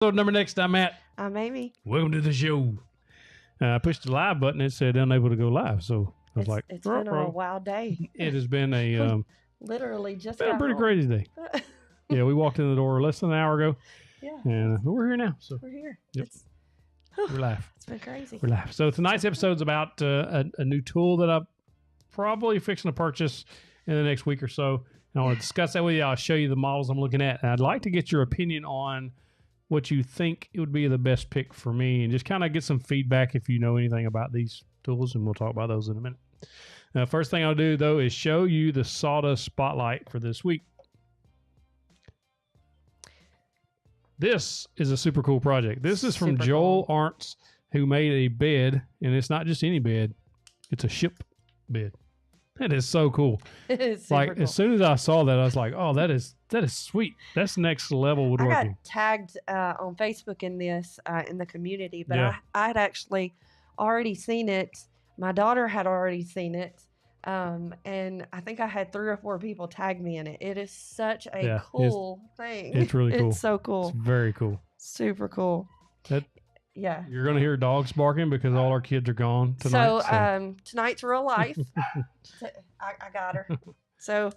So number next, I'm Matt. I'm Amy. Welcome to the show. I pushed the live button. It said unable to go live. So I was like, it's been a wild day. It has been a literally just been a pretty home. crazy day. Yeah, we walked in the door less than an hour ago. Yeah, and we're here now. So we're here. Yep. We're live. It's been crazy. We're live. So tonight's episode's about a new tool that I'm probably fixing to purchase in the next week or so. And I want to discuss that with you. I'll show you the models I'm looking at. And I'd like to get your opinion on what you think it would be the best pick for me, and just kind of get some feedback if you know anything about these tools, and we'll talk about those in a minute. First thing I'll do, though, is show you the sawdust spotlight for this week. This is a super cool project. This is from Joel Arntz, who made a bed, and it's not just any bed. It's a ship bed. That is so cool. It is like cool. As soon as I saw that, I was like, "Oh, that is sweet. That's next level woodworking." I got tagged on Facebook in this in the community, but I had actually already seen it. My daughter had already seen it, and I think I had 3 or 4 people tag me in it. It is such a cool thing. It's really cool. It's so cool. It's very cool. Super cool. Yeah. You're going to hear dogs barking because all our kids are gone tonight. So tonight's real life. I got her. So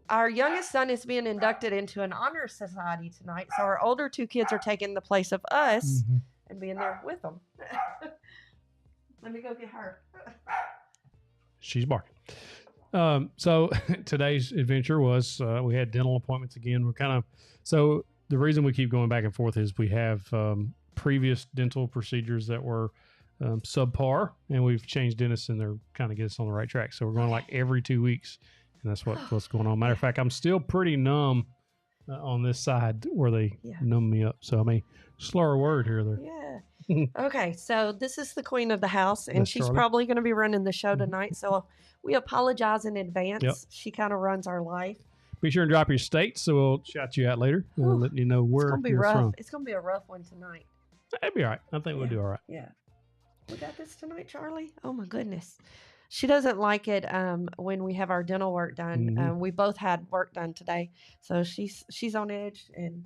our youngest son is being inducted into an honor society tonight. So our older 2 kids are taking the place of us and being there with them. Let me go get her. She's barking. So today's adventure was we had dental appointments again. So the reason we keep going back and forth is we have previous dental procedures that were subpar, and we've changed dentists, and they're kind of get us on the right track. So we're going like every 2 weeks, and that's what's going on. Matter of fact, I'm still pretty numb on this side where they numb me up. So I may slur a word here or there. Yeah. Okay, so this is the queen of the house, and she's probably going to be running the show tonight. So we apologize in advance. Yep. She kind of runs our life. Be sure and drop your states, so we'll shout you out later and let you know where you're from. It's going to be a rough one tonight. It'll be all right. I think we'll do all right. Yeah. We got this tonight, Charlie? Oh, my goodness. She doesn't like it when we have our dental work done. We both had work done today. So she's on edge, and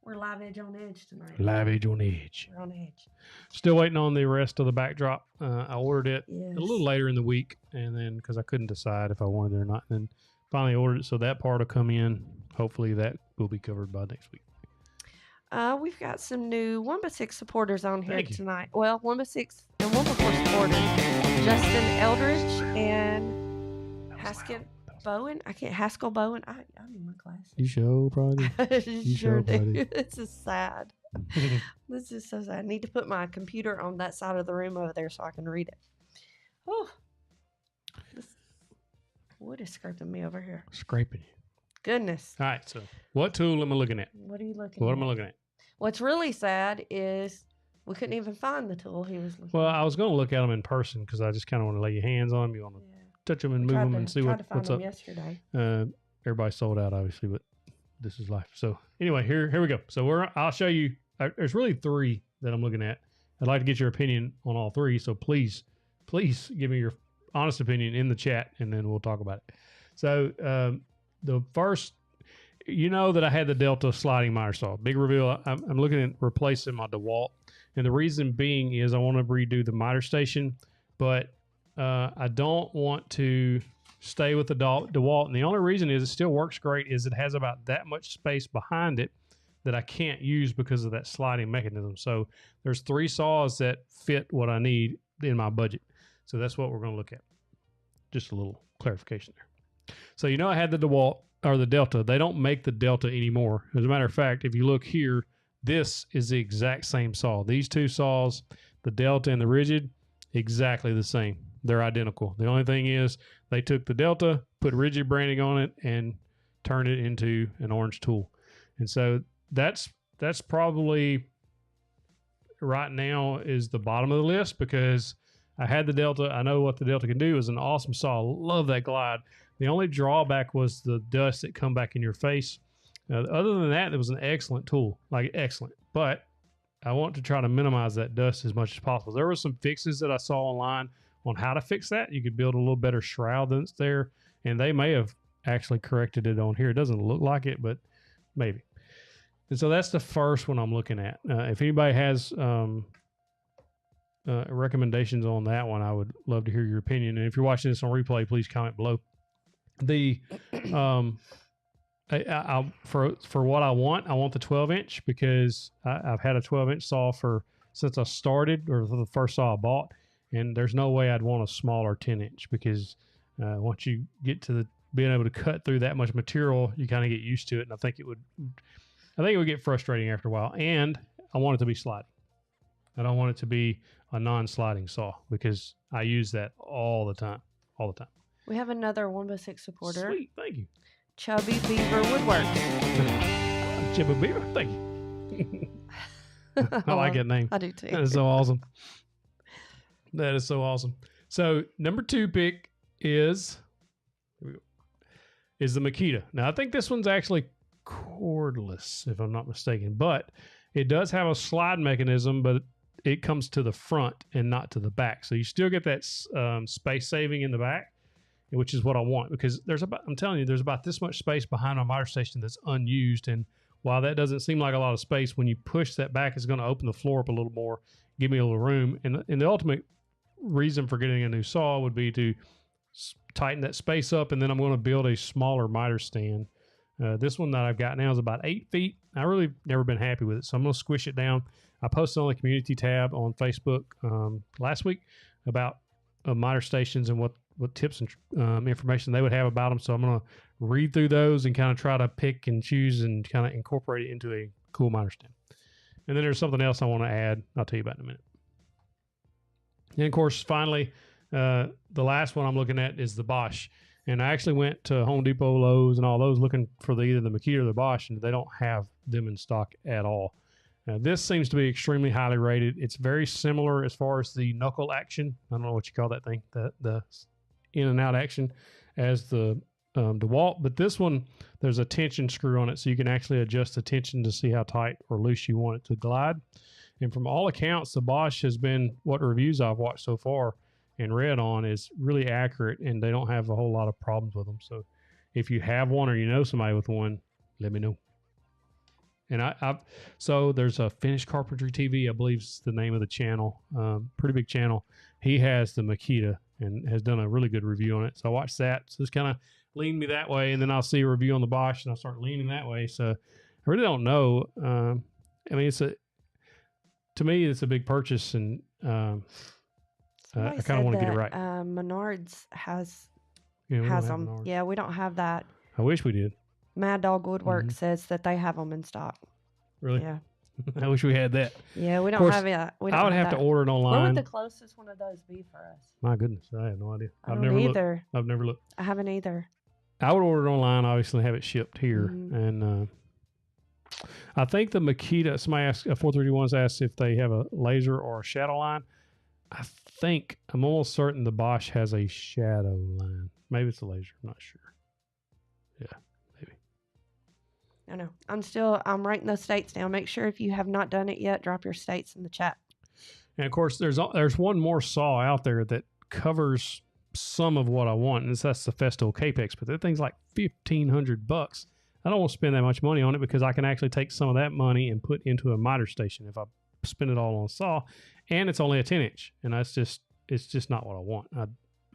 we're live edge on edge tonight. Live edge on edge. We're on edge. Still waiting on the rest of the backdrop. I ordered it a little later in the week, and then because I couldn't decide if I wanted it or not, and then finally ordered it. So that part will come in. Hopefully that will be covered by next week. We've got some new 1x6 supporters on here tonight. Well, 1x6 and 1x4 supporters. Justin Eldridge and Haskell Bowen. Haskell Bowen. I need my glasses. You sure, probably. You sure do. This is sad. This is so sad. I need to put my computer on that side of the room over there so I can read it. Oh, this wood is scraping me over here. Scraping you. Goodness. All right. So what tool am I looking at? What are you looking at? What am I looking at? What's really sad is we couldn't even find the tool he was looking at. Well, I was going to look at them in person because I just kind of want to lay your hands on them. You want to touch them and move them and see what's up. Yesterday. Everybody sold out, obviously, but this is life. So anyway, here we go. So I'll show you. There's really 3 that I'm looking at. I'd like to get your opinion on all 3. So please give me your honest opinion in the chat, and then we'll talk about it. So the first, that I had the Delta sliding miter saw. Big reveal. I'm looking at replacing my DeWalt, and the reason being is I want to redo the miter station, but I don't want to stay with the DeWalt. And the only reason is it still works great is it has about that much space behind it that I can't use because of that sliding mechanism. So there's 3 saws that fit what I need in my budget. So that's what we're going to look at. Just a little clarification there. So I had the DeWalt or the Delta. They don't make the Delta anymore. As a matter of fact, if you look here, this is the exact same saw. These 2 saws, the Delta and the Ridgid, exactly the same. They're identical. The only thing is they took the Delta, put Ridgid branding on it, and turned it into an orange tool. And so that's probably right now is the bottom of the list because I had the Delta. I know what the Delta can do. It's an awesome saw. Love that glide. The only drawback was the dust that come back in your face. Other than that, it was an excellent tool, like excellent. But I want to try to minimize that dust as much as possible. There were some fixes that I saw online on how to fix that. You could build a little better shroud than it's there, and they may have actually corrected it on here. It doesn't look like it, but maybe. And so that's the first one I'm looking at. If anybody has recommendations on that one, I would love to hear your opinion. And if you're watching this on replay, please comment below. The for what I want the 12-inch because I've had a 12-inch saw since I started, or the first saw I bought, and there's no way I'd want a smaller 10-inch because once you get to being able to cut through that much material, you kind of get used to it, and I think it would get frustrating after a while. And I want it to be sliding. I don't want it to be a non-sliding saw because I use that all the time. We have another 1x6 supporter. Sweet, thank you. Chubby Beaver Woodwork. Chubby Beaver, thank you. I like that name. I do too. That is so awesome. That is so awesome. So number 2 pick is the Makita. Now I think this one's actually cordless, if I'm not mistaken, but it does have a slide mechanism, but it comes to the front and not to the back. So you still get that space saving in the back, which is what I want, because I'm telling you, there's about this much space behind my miter station that's unused. And while that doesn't seem like a lot of space, when you push that back, it's going to open the floor up a little more, give me a little room. And the ultimate reason for getting a new saw would be to tighten that space up. And then I'm going to build a smaller miter stand. This one that I've got now is about 8 feet. I really never been happy with it, so I'm going to squish it down. I posted on the community tab on Facebook last week about miter stations and what tips and information they would have about them. So I'm going to read through those and kind of try to pick and choose and kind of incorporate it into a cool miter stand. And then there's something else I want to add. I'll tell you about in a minute. And of course, finally, the last one I'm looking at is the Bosch. And I actually went to Home Depot, Lowe's, and all those looking for either the Makita or the Bosch, and they don't have them in stock at all. This seems to be extremely highly rated. It's very similar as far as the knuckle action. I don't know what you call that thing, the in and out action, as the DeWalt. But this one, there's a tension screw on it, so you can actually adjust the tension to see how tight or loose you want it to glide. And from all accounts, the Bosch has been, what reviews I've watched so far and read on, is really accurate, and they don't have a whole lot of problems with them. So if you have one or you know somebody with one, let me know. And so there's a Finished Carpentry TV, I believe is the name of the channel, pretty big channel. He has the Makita and has done a really good review on it. So I watched that. So it's kind of leaned me that way, and then I'll see a review on the Bosch and I'll start leaning that way. So I really don't know. I mean, to me, it's a big purchase, and I kind of want to get it right. Menards has them. Menards. Yeah, we don't have that. I wish we did. Mad Dog Woodwork says that they have them in stock. Really? Yeah. I wish we had that. Yeah, we don't have it. I would have to order it online. Where would the closest one of those be for us? My goodness, I have no idea. I've never either. I've never looked. I haven't either. I would order it online, obviously, have it shipped here. And I think the Makita, somebody asked, 431's asked if they have a laser or a shadow line. I'm almost certain the Bosch has a shadow line. Maybe it's a laser. I'm not sure. Yeah, maybe. I know. I'm writing those states down. Make sure if you have not done it yet, drop your states in the chat. And of course, there's one more saw out there that covers some of what I want, and that's the Festo Capex. But that thing's like $1,500. I don't want to spend that much money on it because I can actually take some of that money and put into a miter station if I spend it all on a saw, and it's only a 10-inch, and it's just not what I want.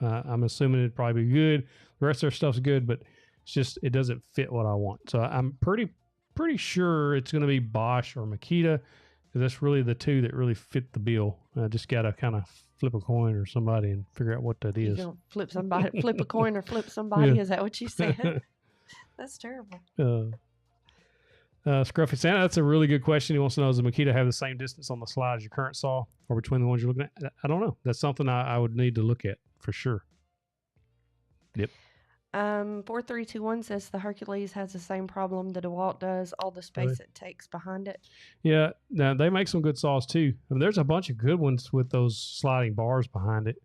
I'm assuming it'd probably be good. The rest of their stuff's good, but it doesn't fit what I want. So I'm pretty sure it's going to be Bosch or Makita, because that's really the two that really fit the bill. I just got to kind of flip a coin or somebody and figure out what that is. You don't flip a coin or flip somebody. Yeah. Is that what you said? That's terrible. Scruffy Santa, that's a really good question. He wants to know, does the Makita have the same distance on the slide as your current saw, or between the ones you're looking at? I don't know. That's something I would need to look at for sure. Yep. 4321 says the Hercules has the same problem the DeWalt does, all the space it takes behind it. Yeah, now they make some good saws too. I mean, there's a bunch of good ones with those sliding bars behind it.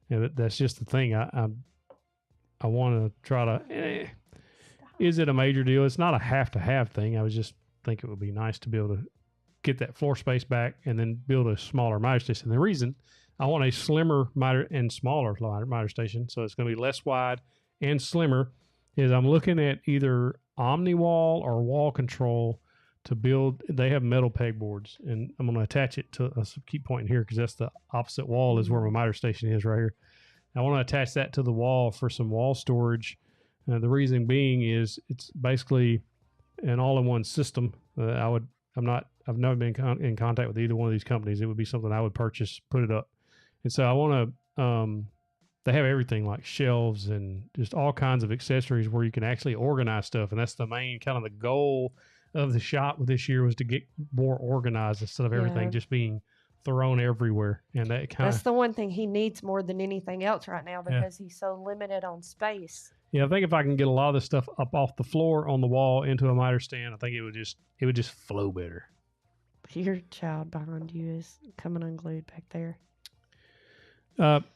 And that's just the thing. I want to try to... Is it a major deal? It's not a have-to-have thing. I was just think it would be nice to be able to get that floor space back and then build a smaller miter station. The reason I want a slimmer miter and smaller miter station, so it's going to be less wide and slimmer, is I'm looking at either OmniWall or wall control to build. They have metal pegboards, and I'm going to attach it to. Let's keep pointing here because that's the opposite wall is where my miter station is right here. I want to attach that to the wall for some wall storage. The reason being is it's basically an all-in-one system. I've never been in contact with either one of these companies. It would be something I would purchase, put it up, and so I want to. They have everything like shelves and just all kinds of accessories where you can actually organize stuff, and that's the main kind of the goal of the shop this year was to get more organized instead of everything just being thrown everywhere. And that's the one thing he needs more than anything else right now because he's so limited on space. Yeah, I think if I can get a lot of this stuff up off the floor on the wall into a miter stand, I think it would just flow better. Your child behind you is coming unglued back there.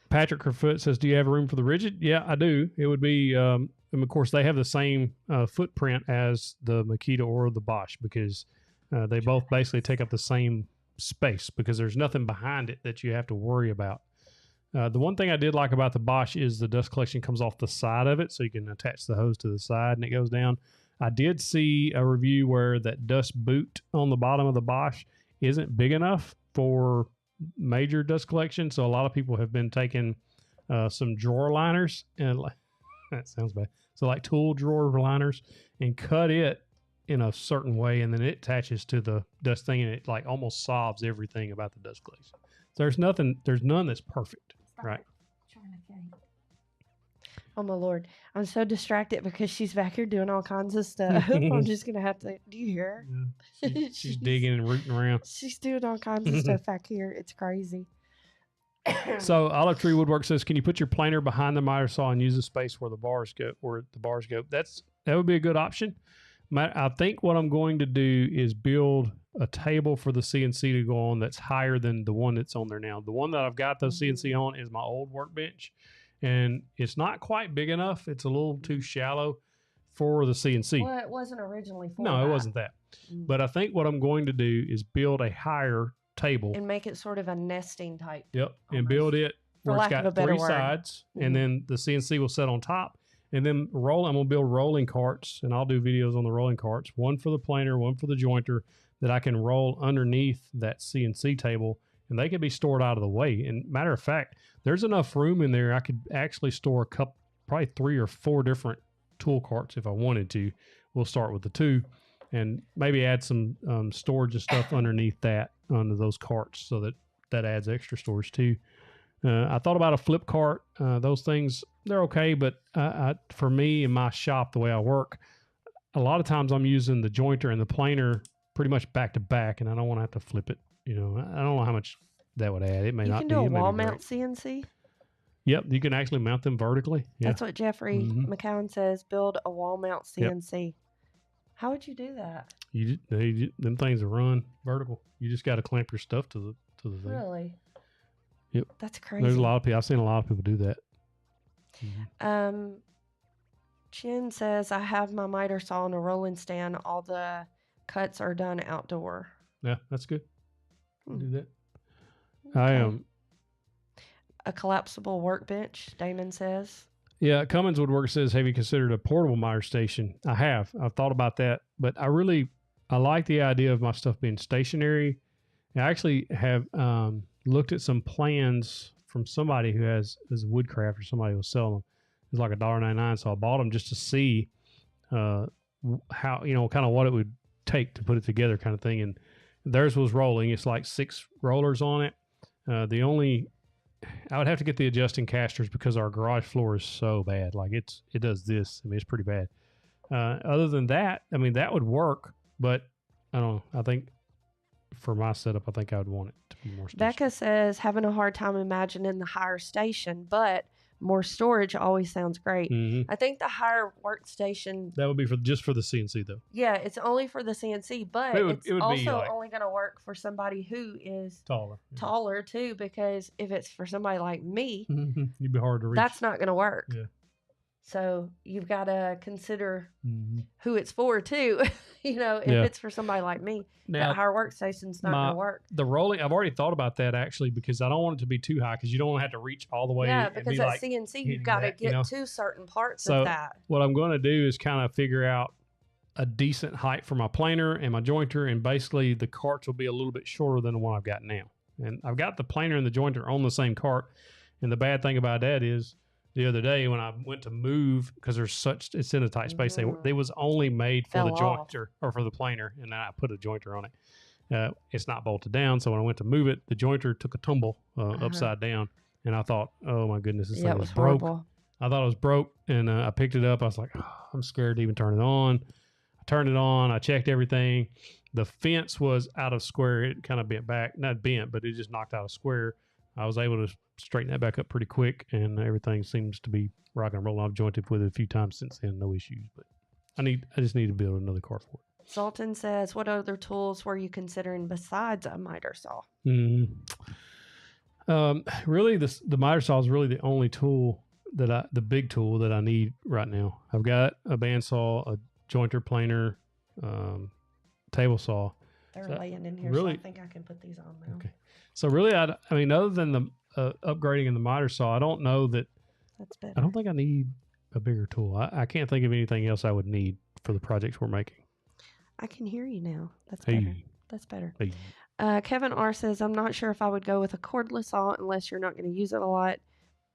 Patrick Kerfoot says, do you have room for the Ridgid? Yeah, I do. It would be, and of course, they have the same footprint as the Makita or the Bosch because they both basically take up the same space because there's nothing behind it that you have to worry about. The one thing I did like about the Bosch is the dust collection comes off the side of it, so you can attach the hose to the side and it goes down. I did see a review where that dust boot on the bottom of the Bosch isn't big enough for major dust collection, so a lot of people have been taking some drawer liners and that sounds bad. So like tool drawer liners and cut it in a certain way, and then it attaches to the dust thing, and it like almost solves everything about the dust collection. So there's none that's perfect, right? Oh my Lord, I'm so distracted because she's back here doing all kinds of stuff. I'm just gonna have to. Do you hear her? Yeah. She's digging and rooting around. She's doing all kinds of stuff back here. It's crazy. So Olive Tree Woodwork says, can you put your planer behind the miter saw and use the space where the bars go? That would be a good option. I think what I'm going to do is build a table for the CNC to go on that's higher than the one that's on there now. The one that I've got the CNC on is my old workbench, and it's not quite big enough. It's a little too shallow for the CNC. Well, it wasn't originally for No, it wasn't that. But I think what I'm going to do is build a higher table and make it sort of a nesting type. Yep, and build it where it's got three sides, and then the CNC will set on top. And then I'm going to build rolling carts, and I'll do videos on the rolling carts, one for the planer, one for the jointer, that I can roll underneath that CNC table, and they can be stored out of the way. And matter of fact, there's enough room in there. I could actually store probably 3 or 4 different tool carts if I wanted to. We'll start with the 2 and maybe add some storage and stuff underneath that, under those carts, so that adds extra storage too. I thought about a flip cart. Those things, they're okay, but for me in my shop, the way I work, a lot of times I'm using the jointer and the planer pretty much back to back, and I don't want to have to flip it. I don't know how much that would add. It may not be. You can do a wall mount CNC. Yep, you can actually mount them vertically. Yeah. That's what Jeffrey McCowan says. Build a wall mount CNC. Yep. How would you do that? Them things are run vertical. You just got to clamp your stuff to the thing. Really? Yep. That's crazy. There's a lot of people. I've seen a lot of people do that. Chin says, I have my miter saw on a rolling stand. All the cuts are done outdoor. Yeah, that's good. Do that. Okay. I am. A collapsible workbench, Damon says. Yeah, Cummins Woodwork says, have you considered a portable miter station? I have. I've thought about that, but I like the idea of my stuff being stationary. I actually have looked at some plans from somebody who is Woodcraft, or somebody who was selling them. It's like $1.99, so I bought them just to see how, kind of what it would take to put it together, kind of thing. And theirs was rolling. It's like 6 rollers on it. I would have to get the adjusting casters because our garage floor is so bad. Like it does this. I mean, it's pretty bad. Other than that, I mean, that would work, but I don't know. I think for my setup, I think I would want it to be more stationary. Becca says, having a hard time imagining the higher station, but more storage always sounds great. I think the higher workstation... That would be just for the CNC, though. Yeah, it's only for the CNC, but it would also only going to work for somebody who is taller too, because if it's for somebody like me, you'd be hard to reach. That's not going to work. Yeah. So you've got to consider who it's for too. If it's for somebody like me, that higher workstation's not going to work. The rolling, I've already thought about that actually, because I don't want it to be too high, because you don't want to have to reach all the way. Yeah, because at CNC, you've got to get to certain parts of that. What I'm going to do is kind of figure out a decent height for my planer and my jointer, and basically the carts will be a little bit shorter than the one I've got now. And I've got the planer and the jointer on the same cart. And the bad thing about that is the other day when I went to move, because it's in a tight space, they was only made for the jointer or for the planer, and then I put a jointer on it. It's not bolted down, so when I went to move it, the jointer took a tumble upside down, and I thought, oh my goodness, this thing was broke. Horrible. I thought it was broke, and I picked it up. I was like, oh, I'm scared to even turn it on. I turned it on. I checked everything. The fence was out of square. It kind of bent back. Not bent, but it just knocked out of square. I was able to straighten that back up pretty quick, and everything seems to be rocking and rolling. I've jointed with it a few times since then. No issues, but I just need to build another cart for it. Sultan says, what other tools were you considering besides a miter saw? Really, the miter saw is really the only tool the big tool that I need right now. I've got a bandsaw, a jointer, planer, table saw. They're laying in here, really, so I think I can put these on now. Okay. So really, I mean, other than the upgrading in the miter saw, I don't know that. That's better. I don't think I need a bigger tool. I can't think of anything else I would need for the projects we're making. I can hear you now. That's better. That's better. Hey. Kevin R says, I'm not sure if I would go with a cordless saw unless you're not going to use it a lot,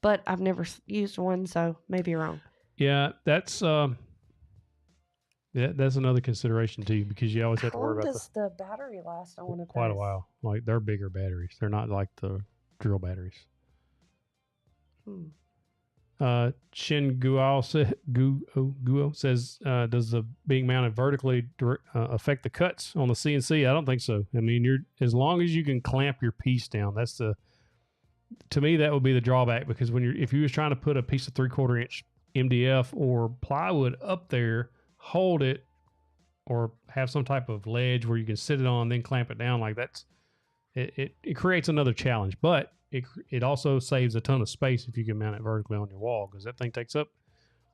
but I've never used one, so maybe wrong. Yeah, that's another consideration too, because you always have to worry about does the battery last on one of quite a while. Like, they're bigger batteries. They're not like the drill batteries. Shin Guo says, does the being mounted vertically affect the cuts on the CNC? I don't think so. I mean, as long as you can clamp your piece down, to me, that would be the drawback, because if you was trying to put a piece of 3/4 inch MDF or plywood up there, hold it, or have some type of ledge where you can sit it on, then clamp it down, like it creates another challenge. But it also saves a ton of space if you can mount it vertically on your wall, because that thing takes up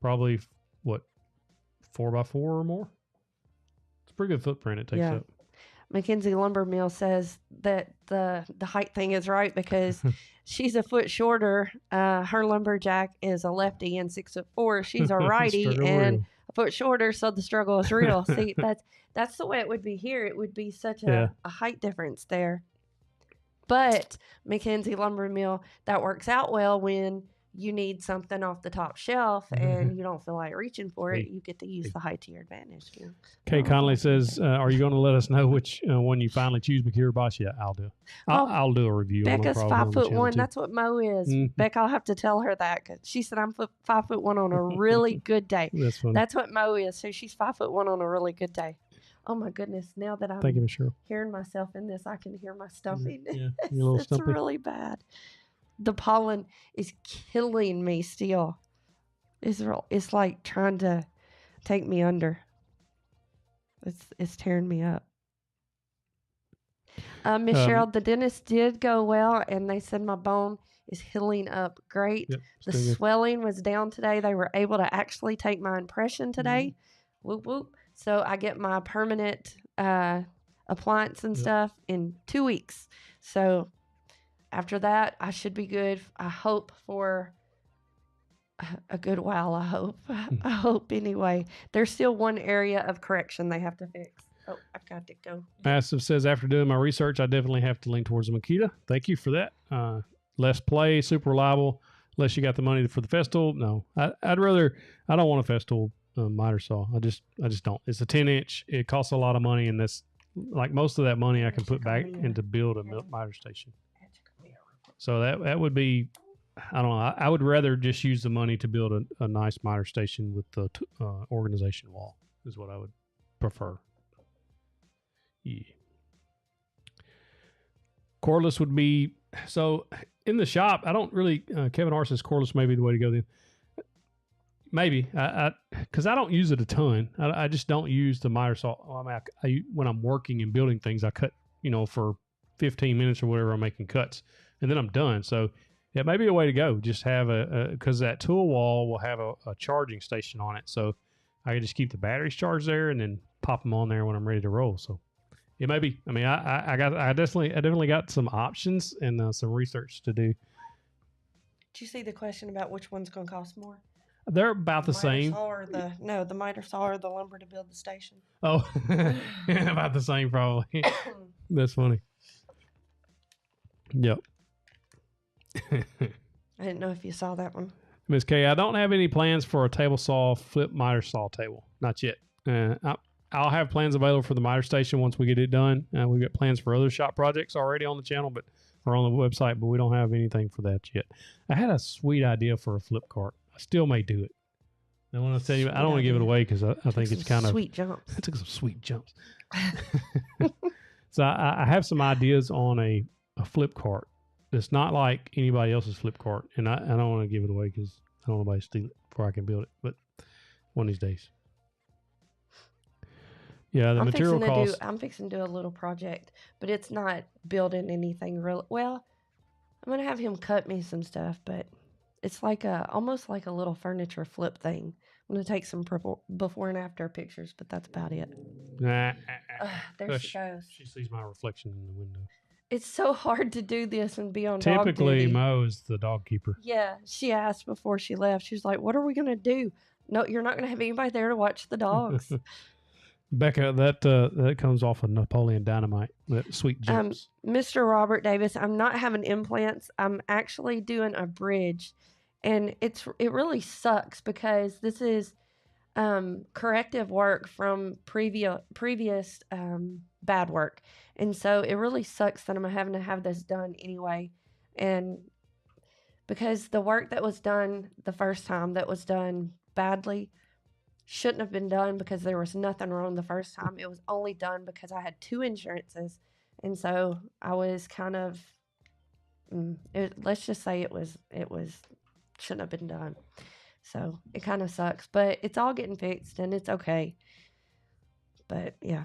probably 4x4 or more. It's a pretty good footprint it takes up. Mackenzie Lumber Mill says that the height thing is right, because she's a foot shorter. Her lumberjack is a lefty and 6'4". She's a righty and a foot shorter, so the struggle is real. See, that's the way it would be here. It would be such a height difference there. But Mackenzie Lumber Mill, that works out well when you need something off the top shelf and you don't feel like reaching for it. You get to use the height to your advantage. Kay Conley says, are you going to let us know which one you finally choose, Makita or Bosch? Yeah, I'll do. I'll do a review. Becca's 5'1". That's what Mo is. Becca, I'll have to tell her that, because she said I'm 5'1" on a really good day. That's funny. That's what Mo is. So she's 5'1" on a really good day. Oh my goodness! Now that I'm hearing myself in this, I can hear my stumping. It's really bad. The pollen is killing me still. It's like trying to take me under. It's tearing me up. Miss Cheryl, the dentist did go well, and they said my bone is healing up great. Yep, the swelling was down today. They were able to actually take my impression today. Whoop, whoop. So I get my permanent appliance and stuff in 2 weeks. So after that, I should be good. I hope for a good while. I hope anyway. There's still one area of correction they have to fix. Oh, I've got to go. Massive says, after doing my research, I definitely have to lean towards the Makita. Thank you for that. Less play, super reliable. Unless you got the money for the Festool. No, I don't want a Festool miter saw. I just don't. It's a 10-inch. It costs a lot of money, and that's like most of that money I can put back into build a miter station. So that would be, I don't know. I would rather just use the money to build a nice miter station with the organization wall is what I would prefer. Yeah. Cordless would be, so in the shop, I don't really, Kevin R says cordless may be the way to go then. Maybe, because I don't use it a ton. I just don't use the miter saw. When I'm working and building things, I cut, for 15 minutes or whatever, I'm making cuts, and then I'm done. So it may be a way to go. Just have because that tool wall will have a charging station on it. So I can just keep the batteries charged there and then pop them on there when I'm ready to roll. So it may be. I mean, I definitely got some options and some research to do. Did you see the question about which one's going to cost more? They're about the same. The miter saw or the lumber to build the station. Oh, about the same probably. That's funny. Yep. I didn't know if you saw that one. Miss K, I don't have any plans for a table saw flip miter saw table. Not yet. I'll have plans available for the miter station once we get it done. We've got plans for other shop projects already on the channel, or on the website, but we don't have anything for that yet. I had a sweet idea for a flip cart. I still may do it. I want to tell you, I don't want to give it away because I think it's kind of sweet jumps. I took some sweet jumps. So I have some ideas on a flip cart. It's not like anybody else's flip cart, and I don't want to give it away because I don't want nobody to steal it before I can build it. But one of these days. Yeah, the material cost. I'm fixing to do a little project, but it's not building anything real. Well, I'm gonna have him cut me some stuff, but it's like almost like a little furniture flip thing. I'm gonna take some before and after pictures, but that's about it. There she goes. She sees my reflection in the window. It's so hard to do this and be on dog duty. Typically, Mo is the dog keeper. Yeah, she asked before she left. She was like, "What are we gonna do?" No, you're not gonna have anybody there to watch the dogs. Becca, that comes off of Napoleon Dynamite. That sweet jumps. Mr. Robert Davis, I'm not having implants. I'm actually doing a bridge, and it really sucks because this is corrective work from previous bad work, and so it really sucks that I'm having to have this done anyway, and because the work that was done the first time that was done badly shouldn't have been done because there was nothing wrong the first time. It was only done because I had 2 insurances. And so I was kind of, let's just say it was shouldn't have been done. So it kind of sucks, but it's all getting fixed and it's okay. But yeah.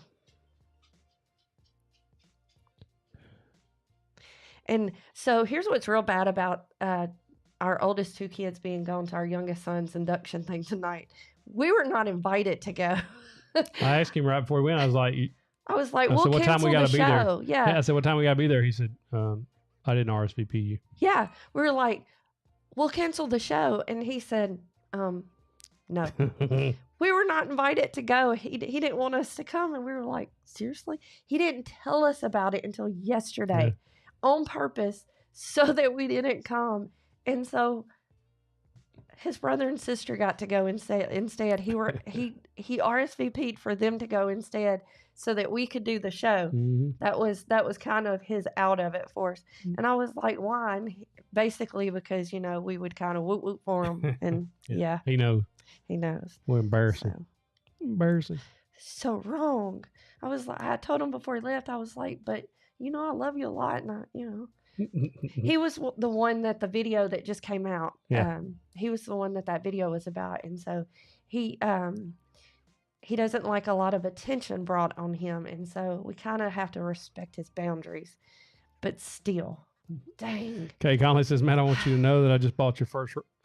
And so here's what's real bad about our oldest 2 kids being gone to our youngest son's induction thing tonight. We were not invited to go. I asked him right before we went. I was like, "We'll what time we got to be there?" Yeah. I said, "What time we got to be there?" He said, "I didn't RSVP you." Yeah, we were like, "We'll cancel the show," and he said, "No." We were not invited to go. He didn't want us to come, and we were like, "Seriously?" He didn't tell us about it until yesterday, on purpose, so that we didn't come, and so. His brother and sister got to go instead. He RSVP'd for them to go instead, so that we could do the show. Mm-hmm. That was kind of his out of it for us. And I was like, why? And basically because we would kind of whoop whoop for him, and yeah, he knows. Well, embarrassing. Embarrassing. So wrong. I told him before he left. I was like, but I love you a lot, and he was the one that the video that just came out. Yeah. He was the one that video was about, and so he doesn't like a lot of attention brought on him, and so we kind of have to respect his boundaries. But still, dang. Okay, Conley says, Matt, I want you to know that I just bought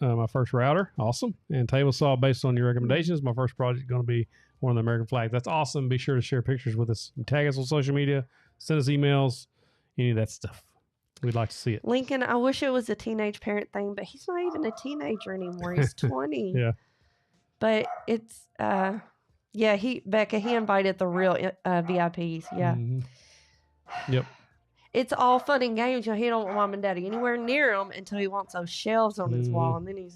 my first router. Awesome. And table saw based on your recommendations. My first project is going to be one of the American flags. That's awesome. Be sure to share pictures with us. Tag us on social media. Send us emails. Any of that stuff. We'd like to see it. Lincoln, I wish it was a teenage parent thing, but he's not even a teenager anymore. He's 20. Yeah. But it's, Becca, he invited the real VIPs. Yeah. Mm-hmm. Yep. It's all fun and games. He don't want mom and daddy anywhere near him until he wants those shelves on his wall. And then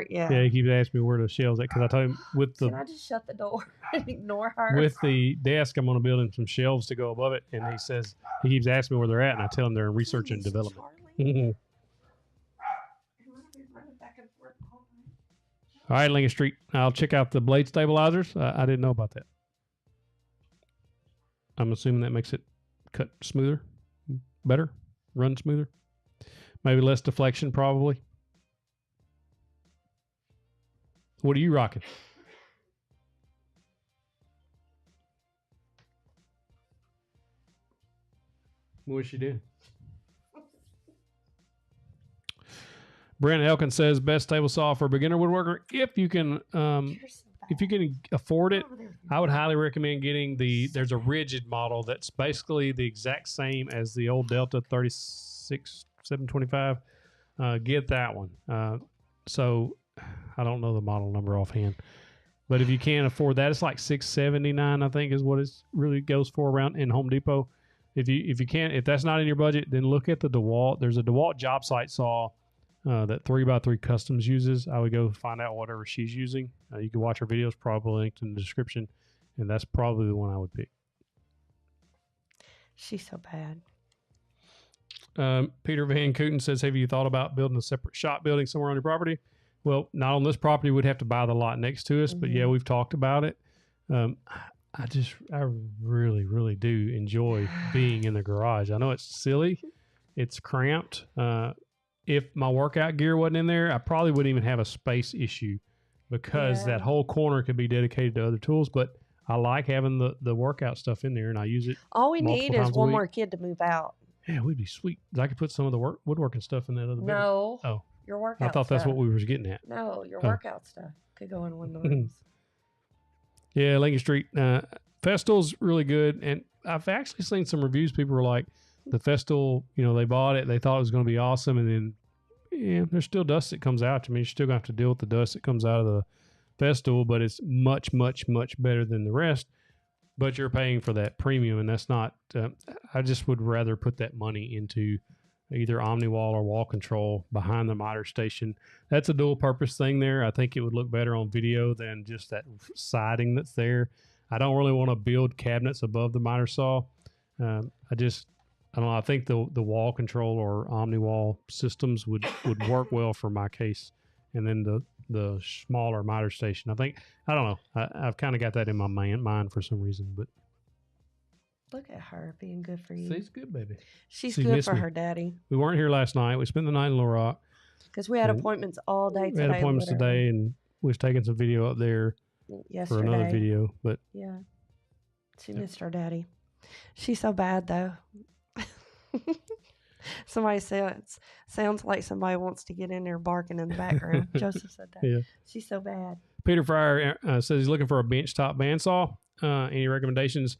Yeah, he keeps asking me where the shelves at because I told him Can I just shut the door and ignore her? With the desk, I'm going to build him some shelves to go above it. And he keeps asking me where they're at, and I tell him they're in research and development. All right, Lincoln Street. I'll check out the blade stabilizers. I didn't know about that. I'm assuming that makes it cut smoother, better, run smoother. Maybe less deflection, probably. What are you rocking? What's she doing? Brent Elkin says best table saw for beginner woodworker. If you can afford it, I would highly recommend getting there's a Ridgid model that's basically the exact same as the old Delta 36725. Get that one. So I don't know the model number offhand. But if you can't afford that, it's like $679, I think, is what it really goes for around in Home Depot. If you can't, if that's not in your budget, then look at the DeWalt. There's a DeWalt job site saw that 3x3 Customs uses. I would go find out whatever she's using. You can watch her videos, probably linked in the description, and that's probably the one I would pick. She's so bad. Peter Van Kooten says, have you thought about building a separate shop building somewhere on your property? Well, not on this property. We'd have to buy the lot next to us. But yeah, we've talked about it. I really, really do enjoy being in the garage. I know it's silly. It's cramped. If my workout gear wasn't in there, I probably wouldn't even have a space issue because that whole corner could be dedicated to other tools. But I like having the workout stuff in there, and I use it. All we need is one more kid to move out. Yeah, we'd be sweet. I could put some of the woodworking stuff in that other building. No. Oh. Your workout I thought that's stuff. what we were getting at. No, your workout stuff could go in one of the rooms. Yeah, Lincoln Street. Festal's really good. And I've actually seen some reviews. People were like, the Festal, they bought it. They thought it was going to be awesome. And then, yeah, there's still dust that comes out. I mean, you're still going to have to deal with the dust that comes out of the Festal, but it's much, much, much better than the rest. But you're paying for that premium, and that's not, I just would rather put that money into either OmniWall or wall control behind the miter station. That's a dual purpose thing there. I think it would look better on video than just that siding that's there. I don't really want to build cabinets above the miter saw. I don't know. I think the wall control or OmniWall systems would work well for my case. And then the smaller miter station. I don't know. I've kind of got that in my mind for some reason, but. Look at her being good for you. She's good, baby. She's good for her daddy. We weren't here last night. We spent the night in Little Rock. Because we had appointments all day today. We had appointments today, and we was taking some video up there for another video. But yeah, she missed her daddy. She's so bad, though. Somebody said it sounds like somebody wants to get in there barking in the background. Joseph said that. Yeah. She's so bad. Peter Fryer says he's looking for a benchtop bandsaw. Any recommendations?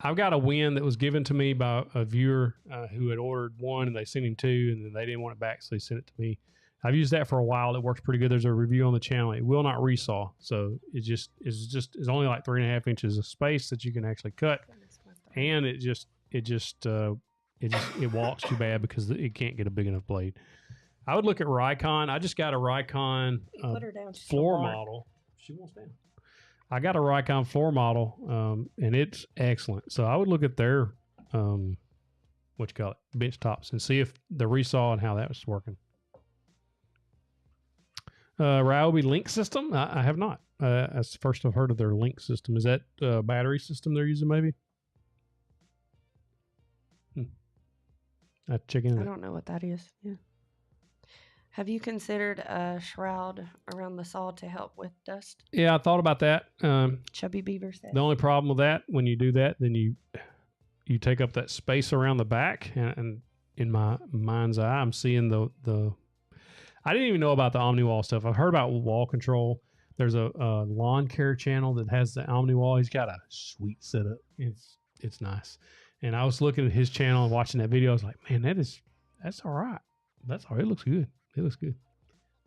I've got a win that was given to me by a viewer who had ordered one, and they sent him two, and then they didn't want it back, so they sent it to me. I've used that for a while. It works pretty good. There's a review on the channel. It will not resaw, so it's only like 3.5 inches of space that you can actually cut, and it walks too bad because it can't get a big enough blade. I would look at Rikon. I just got a Rikon floor model. She wants down. I got a Rikon floor model, and it's excellent. So I would look at their, bench tops and see if the resaw and how that was working. Ryobi link system? I have not. That's the first I've heard of their link system. Is that a battery system they're using maybe? I don't know what that is. Yeah. Have you considered a shroud around the saw to help with dust? Yeah, I thought about that. Chubby Beaver said. The only problem with that, when you do that, then you take up that space around the back, and in my mind's eye, I'm seeing the. I didn't even know about the OmniWall stuff. I've heard about wall control. There's a lawn care channel that has the OmniWall. He's got a sweet setup. It's nice. And I was looking at his channel and watching that video. I was like, man, that's all right. That's all right. It looks good. It looks good.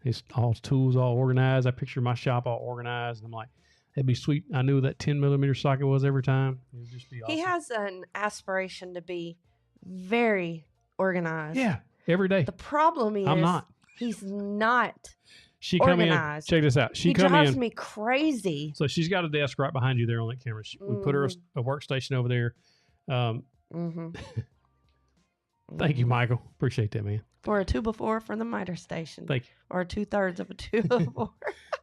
His tools all organized. I picture my shop all organized. And I'm like, that'd be sweet. I knew that 10 millimeter socket was every time. It would just be awesome. He has an aspiration to be very organized. Yeah, every day. The problem is I'm not. He's not She come organized. in. Check this out. He drives me crazy. So she's got a desk right behind you there on that camera. We put her a workstation over there. Thank you, Michael. Appreciate that, man. Or a 2x4 from the miter station. Thank you. Or 2/3 of a 2x4.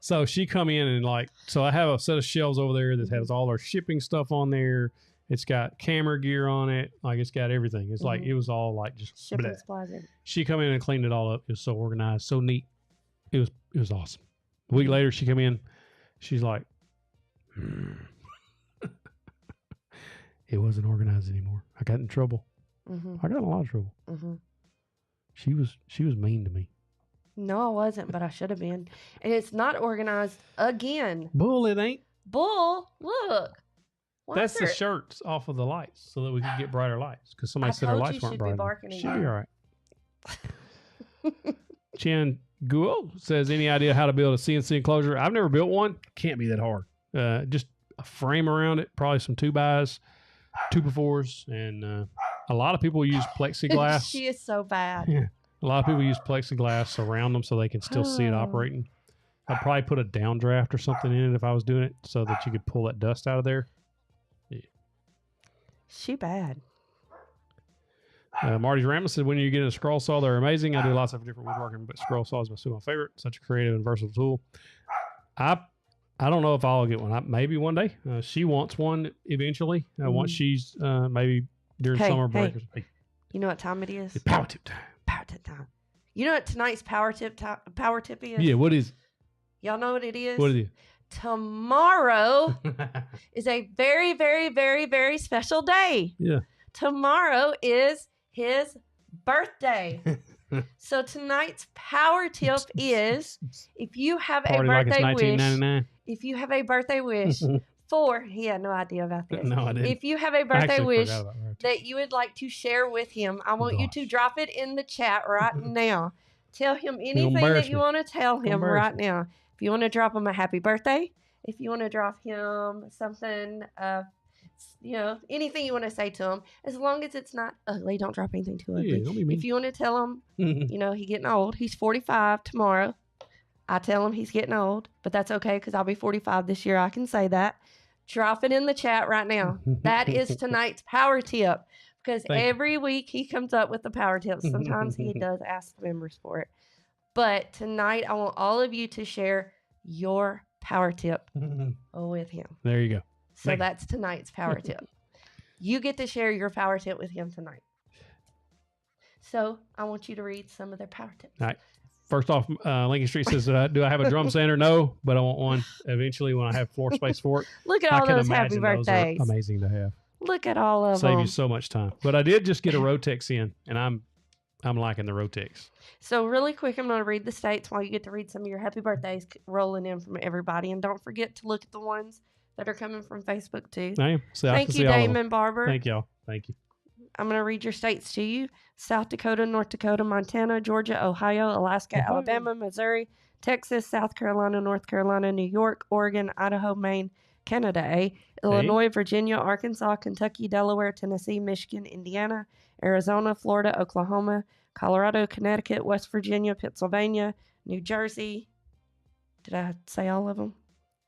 So she come in and so I have a set of shelves over there that has all our shipping stuff on there. It's got camera gear on it. It's got everything. It's like, it was all just shipping supplies. She come in and cleaned it all up. It was so organized, so neat. It was awesome. A week later, she come in. She's like, it wasn't organized anymore. I got in trouble. I got in a lot of trouble. She was mean to me. No, I wasn't, but I should have been. And it's not organized again. Bull, it ain't. Bull, look. That's the shirts off of the lights so that we can get brighter lights. Because somebody said our lights weren't bright. She'll be all right. Chen, Guo says, any idea how to build a CNC enclosure? I've never built one. Can't be that hard. Just a frame around it, probably some 2x, 2x4s, and a lot of people use plexiglass. She is so bad. Yeah. A lot of people use plexiglass around them so they can still see it operating. I'd probably put a downdraft or something in it if I was doing it so that you could pull that dust out of there. Yeah. She bad. Marty's Rambler said, when you get a scroll saw, they're amazing. I do lots of different woodworking, but scroll saw is my favorite. Such a creative and versatile tool. I don't know if I'll get one. Maybe one day. She wants one eventually. Once she's maybe during summer break. Hey. You know what time it is? It's power tip time. Power tip time. You know what tonight's power tip is? Yeah, what is? Y'all know what it is? What is it? Tomorrow is a very, very, very, very special day. Yeah. Tomorrow is his birthday. So tonight's power tip is, if you have a birthday wish, he had no idea about this. No, I didn't. If you have a birthday wish that you would like to share with him, I want you to drop it in the chat right now. Tell him anything that you want to tell him right now. If you want to drop him a happy birthday, if you want to drop him something, anything you want to say to him, as long as it's not ugly, don't drop anything too ugly. Yeah, don't be mean. If you want to tell him, he's getting old. He's 45 tomorrow. I tell him he's getting old, but that's okay because I'll be 45 this year. I can say that. Drop it in the chat right now. That is tonight's power tip, because every week he comes up with the power tips. Sometimes he does ask the members for it. But tonight, I want all of you to share your power tip with him. There you go. So that's tonight's power tip. You get to share your power tip with him tonight. So I want you to read some of their power tips. All right. First off, Lincoln Street says, do I have a drum sander? No, but I want one eventually when I have floor space for it. Look at all those happy birthdays. Those are amazing to have. Look at all of them. Save you so much time. But I did just get a Rotex in, and I'm liking the Rotex. So really quick, I'm going to read the states while you get to read some of your happy birthdays rolling in from everybody. And don't forget to look at the ones that are coming from Facebook too. I am. So Thank you, Damon Barber. Thank y'all. Thank you. I'm going to read your states to you. South Dakota, North Dakota, Montana, Georgia, Ohio, Alaska, Alabama, Missouri, Texas, South Carolina, North Carolina, New York, Oregon, Idaho, Maine, Canada, Illinois, Virginia, Arkansas, Kentucky, Delaware, Tennessee, Michigan, Indiana, Arizona, Florida, Oklahoma, Colorado, Connecticut, West Virginia, Pennsylvania, New Jersey. Did I say all of them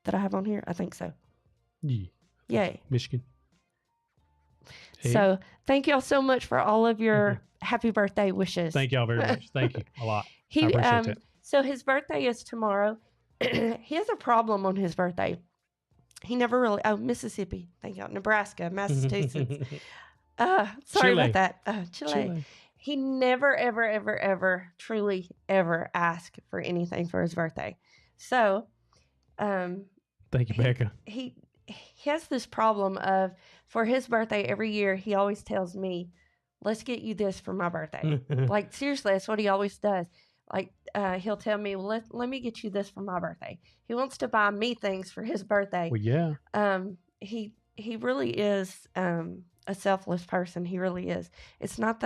that I have on here? I think so. Yeah. Yay. Michigan. So thank y'all so much for all of your happy birthday wishes. Thank y'all very much. Thank you a lot. I appreciate that. So his birthday is tomorrow. He has a problem on his birthday. He never really, Mississippi. Thank y'all. Nebraska, Massachusetts. Sorry about that. Chile. He never, ever, ever, ever, truly ever asked for anything for his birthday. So, thank you, Becca. He has this problem of, for his birthday every year, he always tells me, let's get you this for my birthday. Like, seriously, that's what he always does. Like, he'll tell me, well, let me get you this for my birthday. He wants to buy me things for his birthday. Well, yeah. He really is a selfless person. He really is. It's not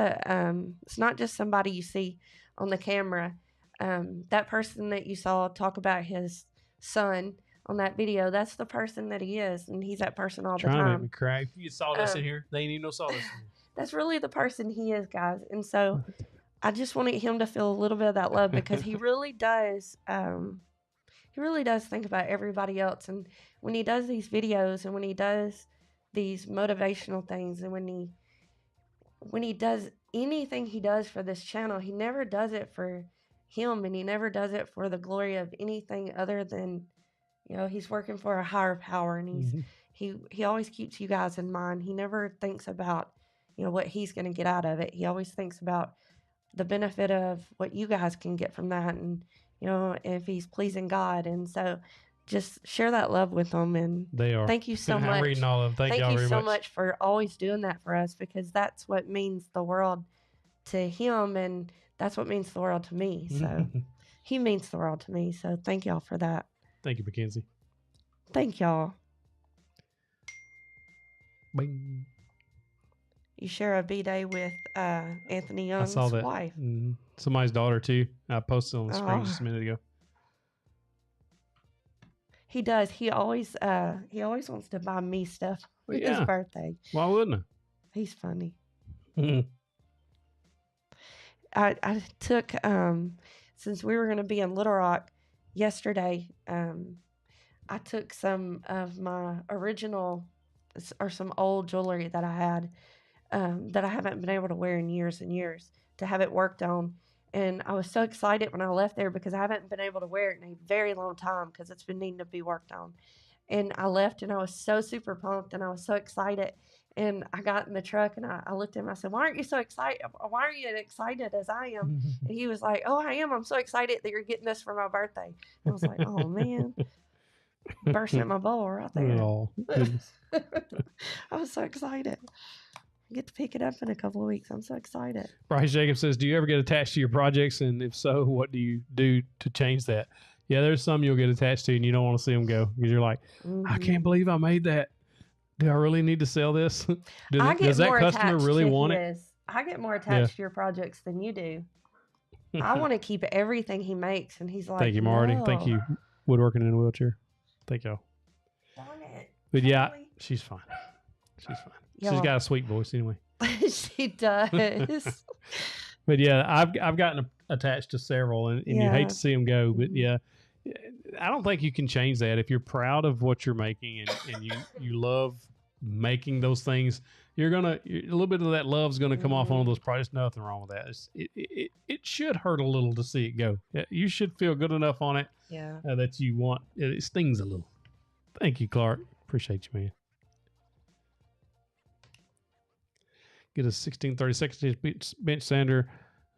just somebody you see on the camera. That person that you saw talk about his son on that video, that's the person that he is, and he's that person all the time. Trying to make me cry. If you saw this in here, they ain't even no saw this in here. That's really the person he is, guys. And so I just wanted him to feel a little bit of that love, because he really does. He really does think about everybody else. And when he does these videos, and when he does these motivational things, and when he does anything he does for this channel, he never does it for him, and he never does it for the glory of anything other than, he's working for a higher power, and he always keeps you guys in mind. He never thinks about, what he's going to get out of it. He always thinks about the benefit of what you guys can get from that, and, if he's pleasing God. And so just share that love with them. And they are. Thank you so much. I'm reading all of them. Thank you so much for always doing that for us, because that's what means the world to him, and that's what means the world to me. So he means the world to me. So thank y'all for that. Thank you, Mackenzie. Thank y'all. Bing. You share a B-Day with Anthony I Young's saw that. wife. Somebody's daughter too. I posted on the screen just a minute ago. He does. He always wants to buy me stuff for his birthday. Why wouldn't He's funny. I? I took since we were going to be in Little Rock yesterday. I took some of my original or some old jewelry that I had that I haven't been able to wear in years and years to have it worked on. And I was so excited when I left there because I haven't been able to wear it in a very long time because it's been needing to be worked on. And I left and I was so super pumped and I was so excited. And I got in the truck and I looked at him. I said, "Why aren't you so excited? Why are you excited as I am?" And he was like, "Oh, I am. I'm so excited that you're getting this for my birthday." And I was like, "Oh, man." Bursting my bubble right there. Oh, I was so excited. I get to pick it up in a couple of weeks. I'm so excited. Bryce Jacobs says, "Do you ever get attached to your projects? And if so, what do you do to change that?" Yeah, there's some you'll get attached to and you don't want to see them go because you're like, I can't believe I made that. Do I really need to sell this? Does that customer really want it? I get more attached to your projects than you do. I want to keep everything he makes. And he's like, "Thank you, Marty. No. Thank you, Woodworking in a Wheelchair. Thank y'all." Darn it. But yeah, she's fine. She's fine. Yeah. She's got a sweet voice anyway. She does. But yeah, I've gotten attached to several, and you hate to see them go. But yeah, I don't think you can change that. If you're proud of what you're making and you love making those things, a little bit of that love's gonna come off on those projects. Nothing wrong with that. It should hurt a little to see it go. You should feel good enough on it. Yeah. That you want it stings a little. Thank you, Clark. Appreciate you, man. Get a 16/32 bench sander.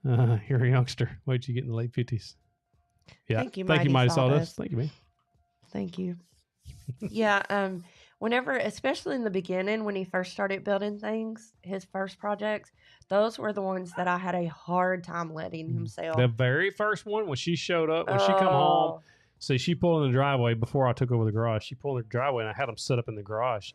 You're a youngster. Wait till you get in the late 50s. Yeah. Thank you, Mighty Sawdust. Thank you, man. Thank you. Yeah. Whenever, especially in the beginning, when he first started building things, his first projects, those were the ones that I had a hard time letting him sell. The very first one, when she showed up, when she come home, see, she pulled in the driveway before I took over the garage. She pulled in the driveway, and I had them set up in the garage.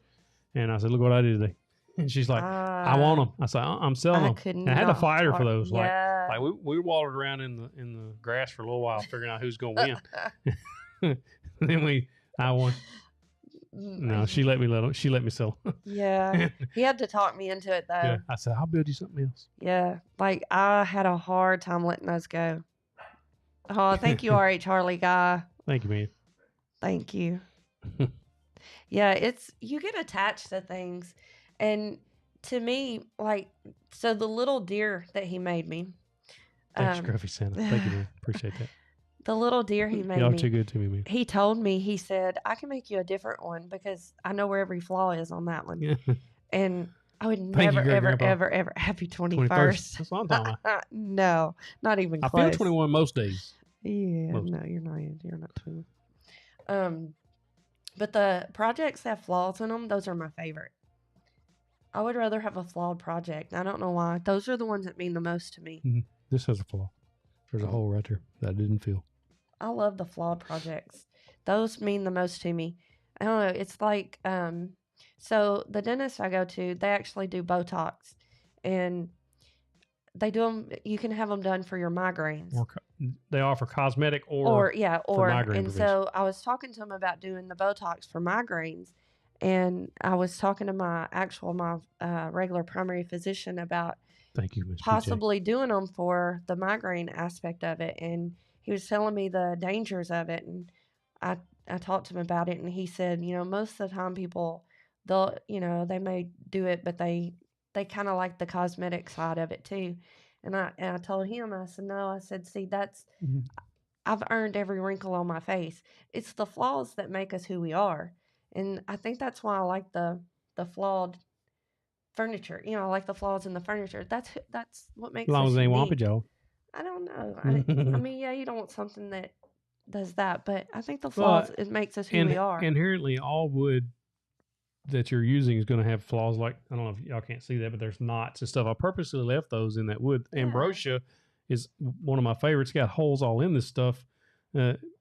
And I said, "Look what I did today." And she's like, "I want them." I said, "I'm selling them." And I had to fight her for those. Yeah. Like we walked around in the grass for a little while, figuring out who's going to win. Then I won. No, she let me sell. Yeah. He had to talk me into it, though. Yeah. I said, "I'll build you something else." Yeah. Like, I had a hard time letting those go. Oh, thank you, RH Harley guy. Thank you, man. Thank you. Yeah, you get attached to things. And to me, like, so the little deer that he made me. Thanks, Scruffy Santa. Thank you, man. Appreciate that. The little deer he made Y'all me. too good to me, man. He told me, he said, "I can make you a different one because I know where every flaw is on that one." Yeah. And I would never, ever, happy 21st. That's what I'm talking about. No, not even close. I feel 21 most days. Yeah, no, you're not. You're not 21. But the projects that have flaws in them, those are my favorite. I would rather have a flawed project. I don't know why. Those are the ones that mean the most to me. Mm-hmm. This has a flaw. There's a hole right there that I didn't feel. I love the flawed projects. Those mean the most to me. I don't know. It's like, so the dentist I go to, they actually do Botox. And they do them, you can have them done for your migraines. They offer cosmetic or migraine prevention. So I was talking to them about doing the Botox for migraines. And I was talking to my regular primary physician about Thank you, Ms. possibly doing them for the migraine aspect of it. And he was telling me the dangers of it. And I talked to him about it. And he said, most of the time people, they may do it, but they kind of like the cosmetic side of it too. And I told him, I said, no, I said, see, that's, I've earned every wrinkle on my face. It's the flaws that make us who we are. And I think that's why I like the flawed furniture. I like the flaws in the furniture. That's what makes as long as they unique. want Joe. I don't know. I mean, yeah, you don't want something that does that, but I think the flaws, it makes us who we are. Inherently, all wood that you're using is going to have flaws. Like, I don't know if y'all can't see that, but there's knots and stuff. I purposely left those in that wood. Yeah. Ambrosia is one of my favorites. It's got holes all in this stuff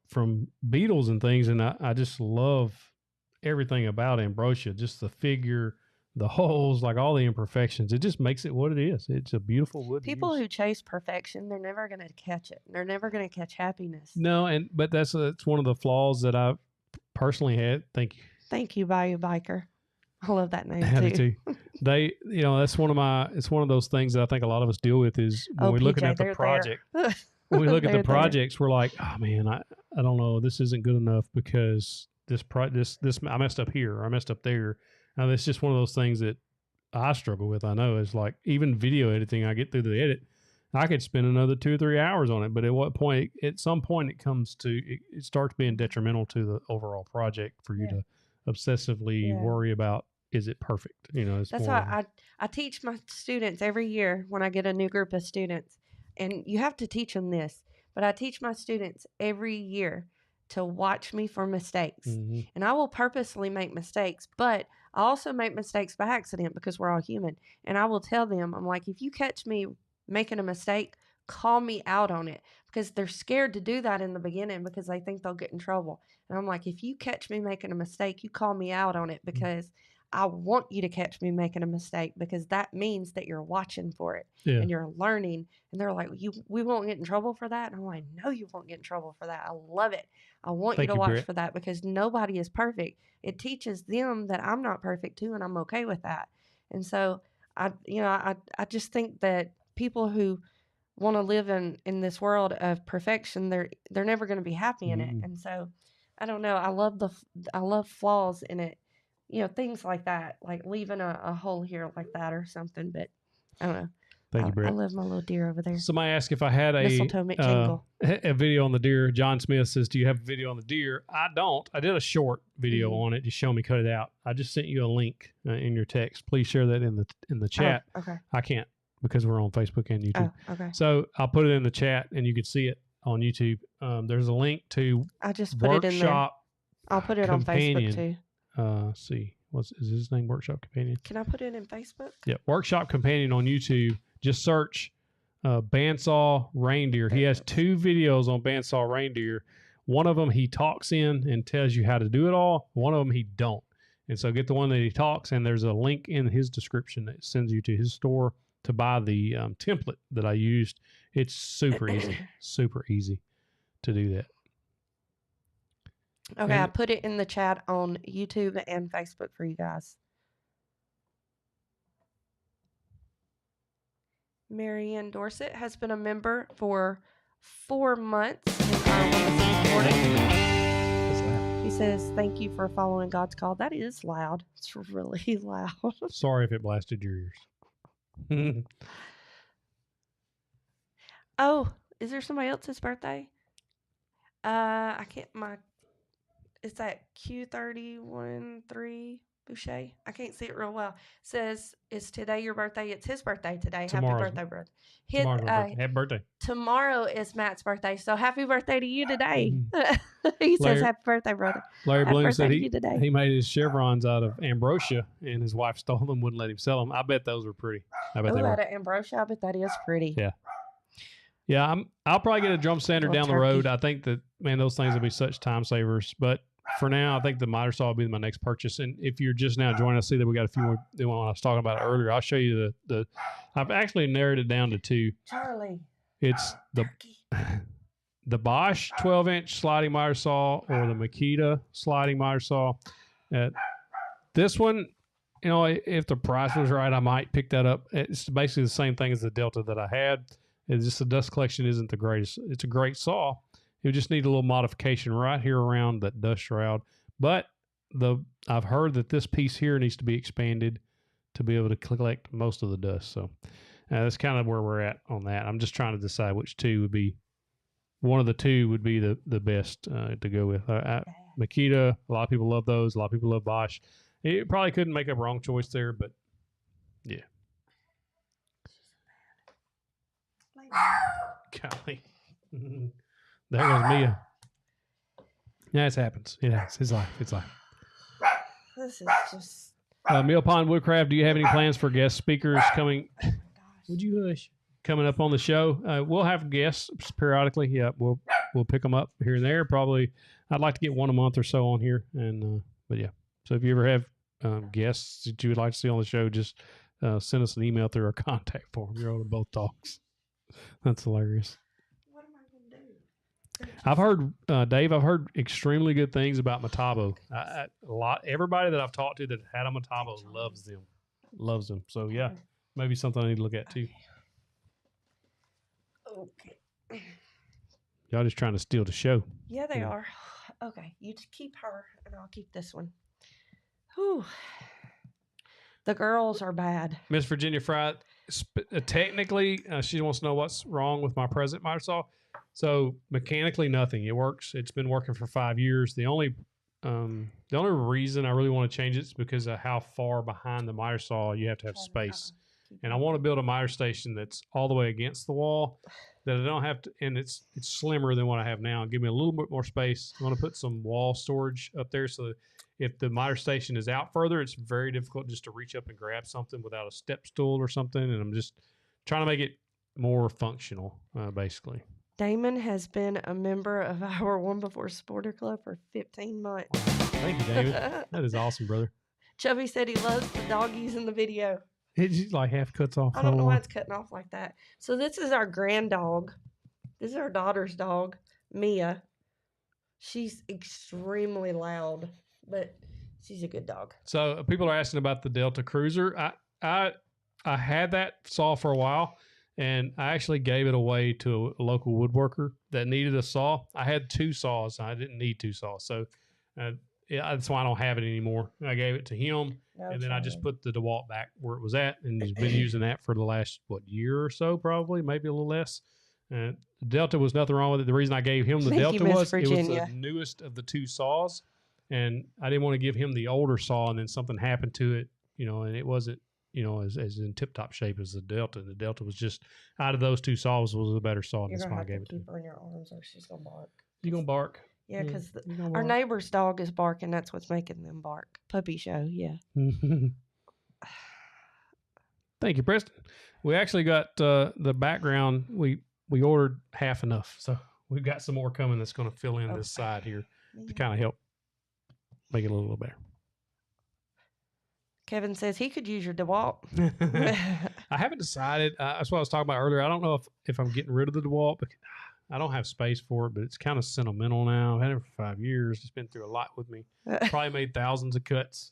from beetles and things, and I just love everything about ambrosia. Just the figure, the holes, like all the imperfections. It just makes it what it is. It's a beautiful wood. People who chase perfection, they're never going to catch it. They're never going to catch happiness. No, but that's one of the flaws that I've personally had. Thank you. Thank you, Bayou Biker. I love that name too. They, that's it's one of those things that I think a lot of us deal with is when we're looking at the project. When we look at the projects, we're like, oh man, I don't know, this isn't good enough because this I messed up here or I messed up there. Now it's just one of those things that I struggle with. I know it's like even video editing. I get through the edit, I could spend another 2 or 3 hours on it. But at some point, it comes to it starts being detrimental to the overall project for you to obsessively worry about. Is it perfect? That's why I teach my students every year when I get a new group of students, and you have to teach them this, but I teach my students every year to watch me for mistakes. And I will purposely make mistakes, but I also make mistakes by accident because we're all human. And I will tell them, I'm like, if you catch me making a mistake, call me out on it, because they're scared to do that in the beginning because they think they'll get in trouble. And I'm like, if you catch me making a mistake, you call me out on it, because I want you to catch me making a mistake, because that means that you're watching for it and you're learning. And they're like, we won't get in trouble for that. And I'm like, no, you won't get in trouble for that. I love it. I want you to watch for that, because nobody is perfect. It teaches them that I'm not perfect too, and I'm okay with that. And so I just think that people who want to live in this world of perfection, they're never going to be happy in it. And so I don't know. I love flaws in it. Things like that, like leaving a hole here like that or something. But I don't know. Thank you, Brett. I love my little deer over there. Somebody asked if I had a video on the deer. John Smith says, do you have a video on the deer? I don't. I did a short video on it. Just show me cut it out. I just sent you a link in your text. Please share that in the chat. Oh, okay. I can't, because we're on Facebook and YouTube. Oh, okay. So I'll put it in the chat and you can see it on YouTube. There's a link to I just put it in there. I'll put it on Facebook too. See, is his name Workshop Companion? Can I put it in Facebook? Yeah, Workshop Companion on YouTube. Just search bandsaw reindeer. He has 2 videos on bandsaw reindeer. One of them he talks in and tells you how to do it all. One of them he don't. And so get the one that he talks, and there's a link in his description that sends you to his store to buy the template that I used. It's super easy, super easy to do that. Okay, I put it in the chat on YouTube and Facebook for you guys. Marianne Dorset has been a member for 4 months in our wonderful recording. He says, thank you for following God's call. That is loud. It's really loud. Sorry if it blasted your ears. Oh, is there somebody else's birthday? I can't, it's that Q313 Boucher. I can't see it real well. Says, is today your birthday? It's his birthday today. Happy birthday, brother. Happy birthday. Tomorrow is Matt's birthday, so happy birthday to you today. He says, happy birthday, brother. Larry Bloom said he made his chevrons out of ambrosia, and his wife stole them, wouldn't let him sell them. I bet those were pretty. Out of ambrosia, I bet that is pretty. Yeah. Yeah, I'll probably get a drum sander down the road. I think that, man, those things will be such time savers. But for now, I think the miter saw will be my next purchase. And if you're just now joining us, see that we got a few more than what I was talking about earlier. I'll show you I've actually narrowed it down to 2. Charlie. It's the Bosch 12-inch sliding miter saw or the Makita sliding miter saw. This one, if the price was right, I might pick that up. It's basically the same thing as the Delta that I had. It's just the dust collection isn't the greatest. It's a great saw. You just need a little modification right here around that dust shroud. But I've heard that this piece here needs to be expanded to be able to collect most of the dust. So that's kind of where we're at on that. I'm just trying to decide which 2 would be. One of the 2 would be the best to go with. Makita, a lot of people love those. A lot of people love Bosch. It probably couldn't make a wrong choice there, but yeah. Golly. There goes Mia. Yeah, it happens. It happens. It's life. It's life. This is just... Mill Pond Woodcraft, do you have any plans for guest speakers coming? Oh my gosh. Would you hush? Coming up on the show? We'll have guests periodically. Yeah, we'll pick them up here and there. Probably, I'd like to get one a month or so on here. And but yeah, so if you ever have guests that you would like to see on the show, just send us an email through our contact form. You're on both talks. That's hilarious. What am I going to do? I've heard, Dave, I've heard extremely good things about Metabo. Everybody that I've talked to that had a Metabo loves them. So yeah, maybe something I need to look at too. Okay. Y'all just trying to steal the show. Yeah, they are. Okay, you keep her, and I'll keep this one. Whew. The girls are bad. Miss Virginia Fry, technically, she wants to know what's wrong with my present miter saw. So mechanically, nothing. It works. It's been working for 5 years. The only reason I really want to change it is because of how far behind the miter saw you have to have space. And I want to build a miter station that's all the way against the wall, that I don't have to, and it's slimmer than what I have now. Give me a little bit more space. I want to put some wall storage up there so that if the miter station is out further, it's very difficult just to reach up and grab something without a step stool or something. And I'm just trying to make it more functional, basically. Damon has been a member of our One Before Supporter Club for 15 months. Thank you, David. That is awesome, brother. Chubby said he loves the doggies in the video. It just like half cuts off. I don't know why it's cutting off like that. So this is our grand dog. This is our daughter's dog, Mia. She's extremely loud, but she's a good dog. So people are asking about the Delta Cruiser. I had that saw for a while, and I actually gave it away to a local woodworker that needed a saw. I had 2 saws. I didn't need 2 saws, so that's why I don't have it anymore. I gave it to him, and then I just put the DeWalt back where it was at, and he's been using that for the last, year or so, probably, maybe a little less. The Delta was nothing wrong with it. The reason I gave him the Delta was it was the newest of the 2 saws, and I didn't want to give him the older saw and then something happened to it, and it wasn't, as in tip-top shape as the Delta. The Delta was just, out of those 2 saws, was a better saw. You're going to have to keep her in your arms or she's going to bark. You going to bark? Yeah, because our neighbor's dog is barking. That's what's making them bark. Puppy show, yeah. Thank you, Preston. We actually got the background. We ordered half enough, so we've got some more coming that's going to fill in this side here to kind of help make it a little better. Kevin says he could use your DeWalt. I haven't decided. That's what I was talking about earlier. I don't know if I'm getting rid of the DeWalt, but I don't have space for it, but it's kind of sentimental now. I've had it for 5 years. It's been through a lot with me. Probably made thousands of cuts,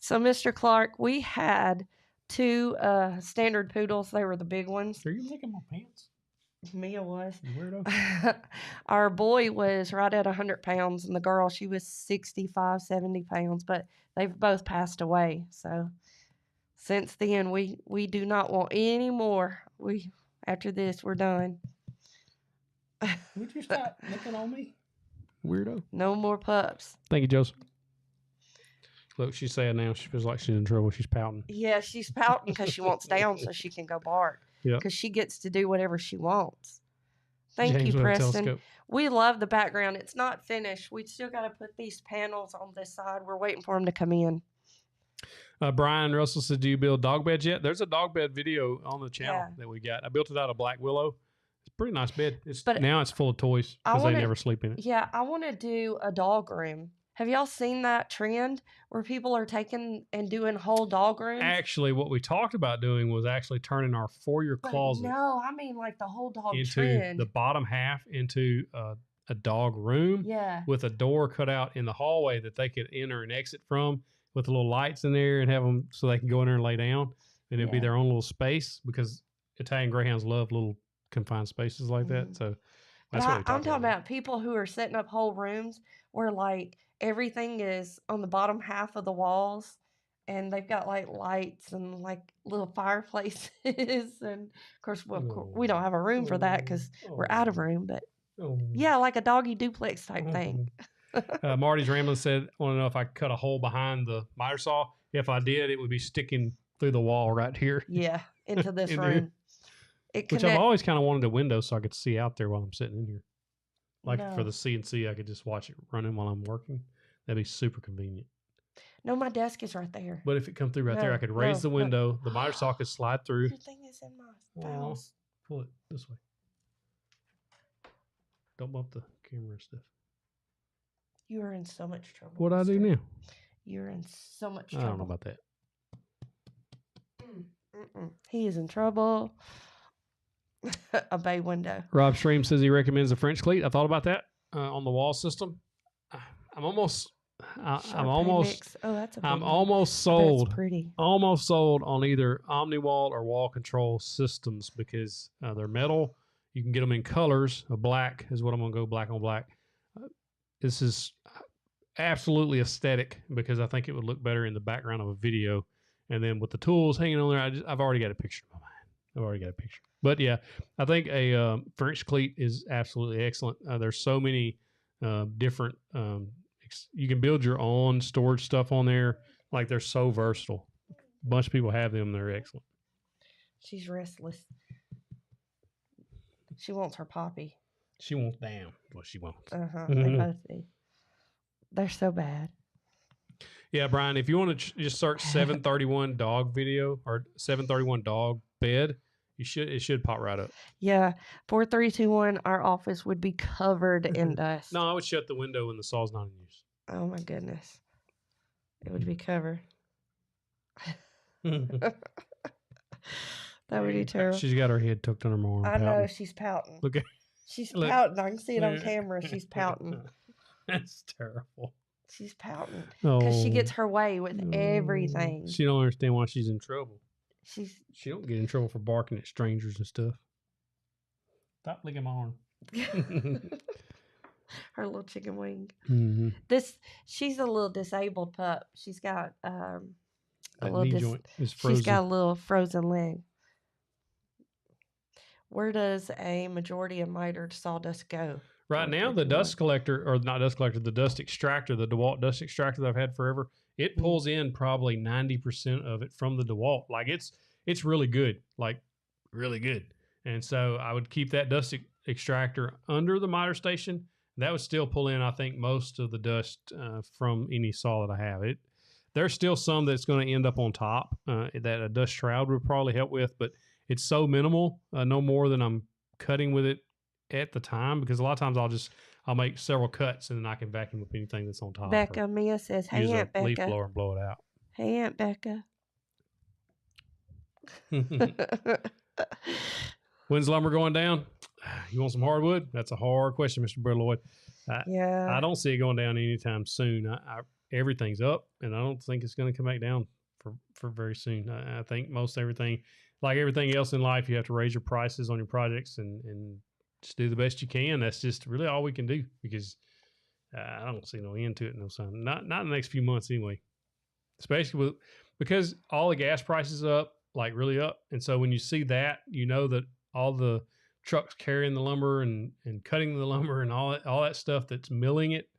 So, Mr. Clark, we had 2 standard poodles. They were the big ones. Are you licking my pants? Mia was. You weirdo. Our boy was right at 100 pounds, and the girl, she was 65, 70 pounds, but they've both passed away. So, since then, we do not want any more. After this, we're done. Would you stop looking on me? Weirdo. No more pups. Thank you, Joseph. Look, she's sad now. She feels like she's in trouble. She's pouting. Yeah, she's pouting because she wants down so she can go bark. Yeah. Because she gets to do whatever she wants. Thank you, Preston. We love the background. It's not finished. We still got to put these panels on this side. We're waiting for them to come in. Brian Russell said, do you build dog beds yet? There's a dog bed video on the channel that we got. I built it out of black willow. It's a pretty nice bed. Now it's full of toys because they never sleep in it. Yeah, I want to do a dog room. Have y'all seen that trend where people are taking and doing whole dog rooms? Actually, what we talked about doing was actually turning our foyer closet. No, I mean like the whole dog into trend. The bottom half into a dog room. Yeah. With a door cut out in the hallway that they could enter and exit from, with little lights in there, and have them so they can go in there and lay down, and it'd be their own little space, because Italian Greyhounds love little confined spaces like that. So that's what I'm talking about people who are setting up whole rooms where like everything is on the bottom half of the walls, and they've got like lights and like little fireplaces. And of course, we don't have a room for that because we're out of room. But yeah, like a doggy duplex type thing. Marty's Ramblin said, I want to know if I cut a hole behind the miter saw. If I did, it would be sticking through the wall right here. Yeah, into this room. Which I've always kind of wanted a window so I could see out there while I'm sitting in here. Like for the CNC, I could just watch it running while I'm working. That'd be super convenient. No, my desk is right there. But if it come through right there, I could raise the window. The miter saw could slide through. Your thing is in my house. Pull it this way. Don't bump the camera and stuff. You are in so much trouble. What do I do now? You're in so much I trouble. don't know about that. He is in trouble. A bay window. Rob Stream says he recommends the French cleat. I thought about that on the wall system. I'm almost Mix. Oh, that's a big I'm one. almost I bet it's sold. pretty. Almost sold on either OmniWall or wall control systems because they're metal. You can get them in colors. A black is what I'm going to go, black on black. This is absolutely aesthetic because I think it would look better in the background of a video. And then with the tools hanging on there, I've already got a picture in my mind. I've already got a picture. But yeah, I think a French cleat is absolutely excellent. There's so many different, you can build your own storage stuff on there. Like they're so versatile. A bunch of people have them. They're excellent. She's restless. She wants her poppy. She wants down what she wants. They both do. They're so bad. Yeah, Brian, if you want to just search 731 dog video or 731 dog bed, it should pop right up. Yeah. 4321, our office would be covered in dust. No, I would shut the window when the saw's not in use. Oh my goodness. It would be covered. That would be terrible. She's got her head tucked under my arm. I know, she's pouting. Look at She's pouting. I can see it on camera. She's pouting. That's terrible. She's pouting because she gets her way with everything. She don't understand why she's in trouble. She don't get in trouble for barking at strangers and stuff. Stop licking my arm. Her little chicken wing. Mm-hmm. She's a little disabled pup. She's got a little knee joint is frozen. She's got a little frozen leg. Where does a majority of mitered sawdust go? Right now, the dust collector, or not dust collector, the dust extractor, the DeWalt dust extractor that I've had forever, it pulls in probably 90% of it from the DeWalt. Like it's really good, like really good. And so I would keep that dust extractor under the miter station. That would still pull in, I think, most of the dust from any saw that I have. There's still some that's going to end up on top that a dust shroud would probably help with, but it's so minimal, no more than I'm cutting with it at the time, because a lot of times I'll make several cuts and then I can vacuum up anything that's on top. Becca Mia says, "Hey Aunt Becca, leaf blower and blow it out." Hey Aunt Becca. When's lumber going down? You want some hardwood? That's a hard question, Mr. Brett Lloyd. I don't see it going down anytime soon. Everything's up, and I don't think it's going to come back down for very soon. I think most everything, like everything else in life, you have to raise your prices on your projects and just do the best you can. That's just really all we can do, because I don't see no end to it, no sign. Not in the next few months anyway. Especially because all the gas prices are up, like really up. And so when you see that, you know that all the trucks carrying the lumber and cutting the lumber and all that stuff that's milling it,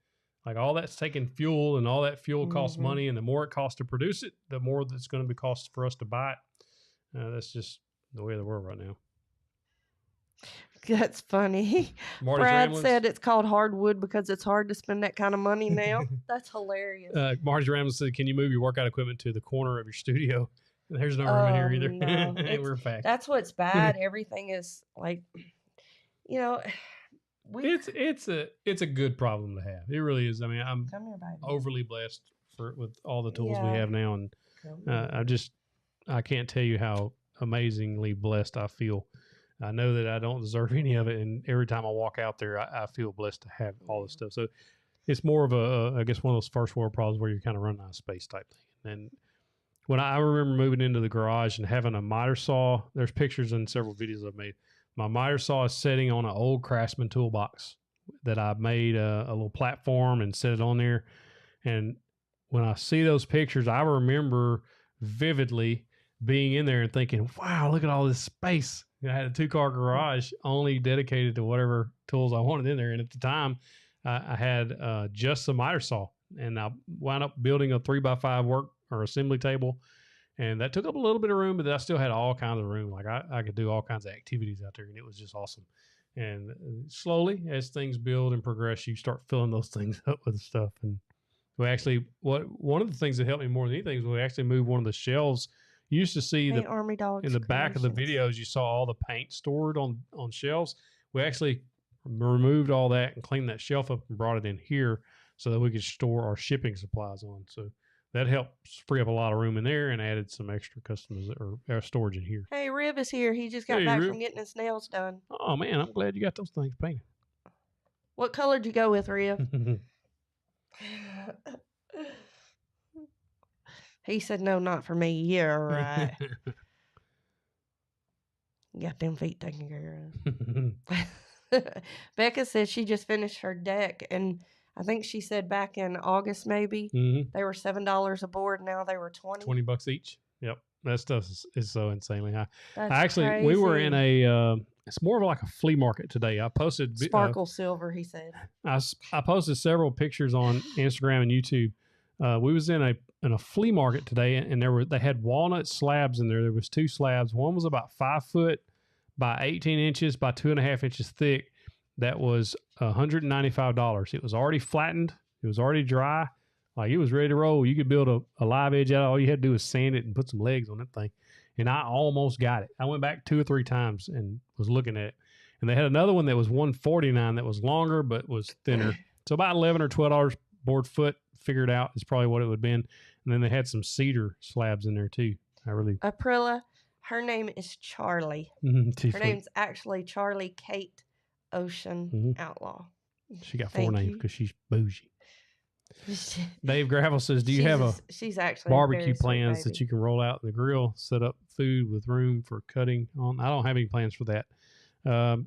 like all that's taking fuel, and all that fuel costs money. And the more it costs to produce it, the more that's going to be cost for us to buy it. That's just the way of the world right now. That's funny. Brad said it's called hardwood because it's hard to spend that kind of money now. That's hilarious. Marty Ramlin said, "Can you move your workout equipment to the corner of your studio?" There's no room in here either. No. We're back. That's what's bad. Everything is like, it's a good problem to have. It really is. I mean, I'm overly blessed with all the tools we have now, and I can't tell you how amazingly blessed I feel. I know that I don't deserve any of it, and every time I walk out there, I feel blessed to have all this stuff. So it's more of I guess one of those first world problems where you're kind of running out of space type thing. And when I remember moving into the garage and having a miter saw, there's pictures and several videos I've made. My miter saw is sitting on an old Craftsman toolbox that I made a little platform and set it on there. And when I see those pictures, I remember vividly being in there and thinking, wow, look at all this space. I had a 2-car garage only dedicated to whatever tools I wanted in there. And at the time, I had just a miter saw, and I wound up building a 3x5 work or assembly table. And that took up a little bit of room, but I still had all kinds of room. Like I could do all kinds of activities out there, and it was just awesome. And slowly, as things build and progress, you start filling those things up with stuff. And we actually, one of the things that helped me more than anything is we actually moved one of the shelves. You used to see the Army Dogs in the back of the videos, you saw all the paint stored on shelves. We actually removed all that and cleaned that shelf up and brought it in here so that we could store our shipping supplies on. So that helped free up a lot of room in there and added some extra customers or storage in here. Hey, Rib is here. He just got Hey, back Rib. from getting his nails done. Oh man, I'm glad you got those things painted. What color did you go with, Rib? He said, no, not for me. Yeah, right. Got them feet taken care of. Becca said she just finished her deck, and I think she said back in August maybe they were $7 a board. Now they were $20 each. Yep, that stuff is so insanely high. That's Actually, crazy. we were in a. It's more of like a flea market today. I posted sparkle silver. He said. I posted several pictures on Instagram and YouTube. We was in a flea market today, and they had walnut slabs in there. There was 2 slabs. One was about 5 foot by 18 inches by 2.5 inches thick. That was $195. It was already flattened. It was already dry. Like, it was ready to roll. You could build a live edge out. All you had to do was sand it and put some legs on that thing. And I almost got it. I went back 2 or 3 times and was looking at it. And they had another one that was $149 that was longer but was thinner. So about $11 or $12 board foot, figured out is probably what it would have been. And then they had some cedar slabs in there too. Aprilla, her name is Charlie. Her name's actually Charlie Kate Ocean Outlaw. She got 4 names because she's bougie. Dave Gravel says, do you have she's actually barbecue plans that you can roll out in the grill, set up food with room for cutting on? I don't have any plans for that. I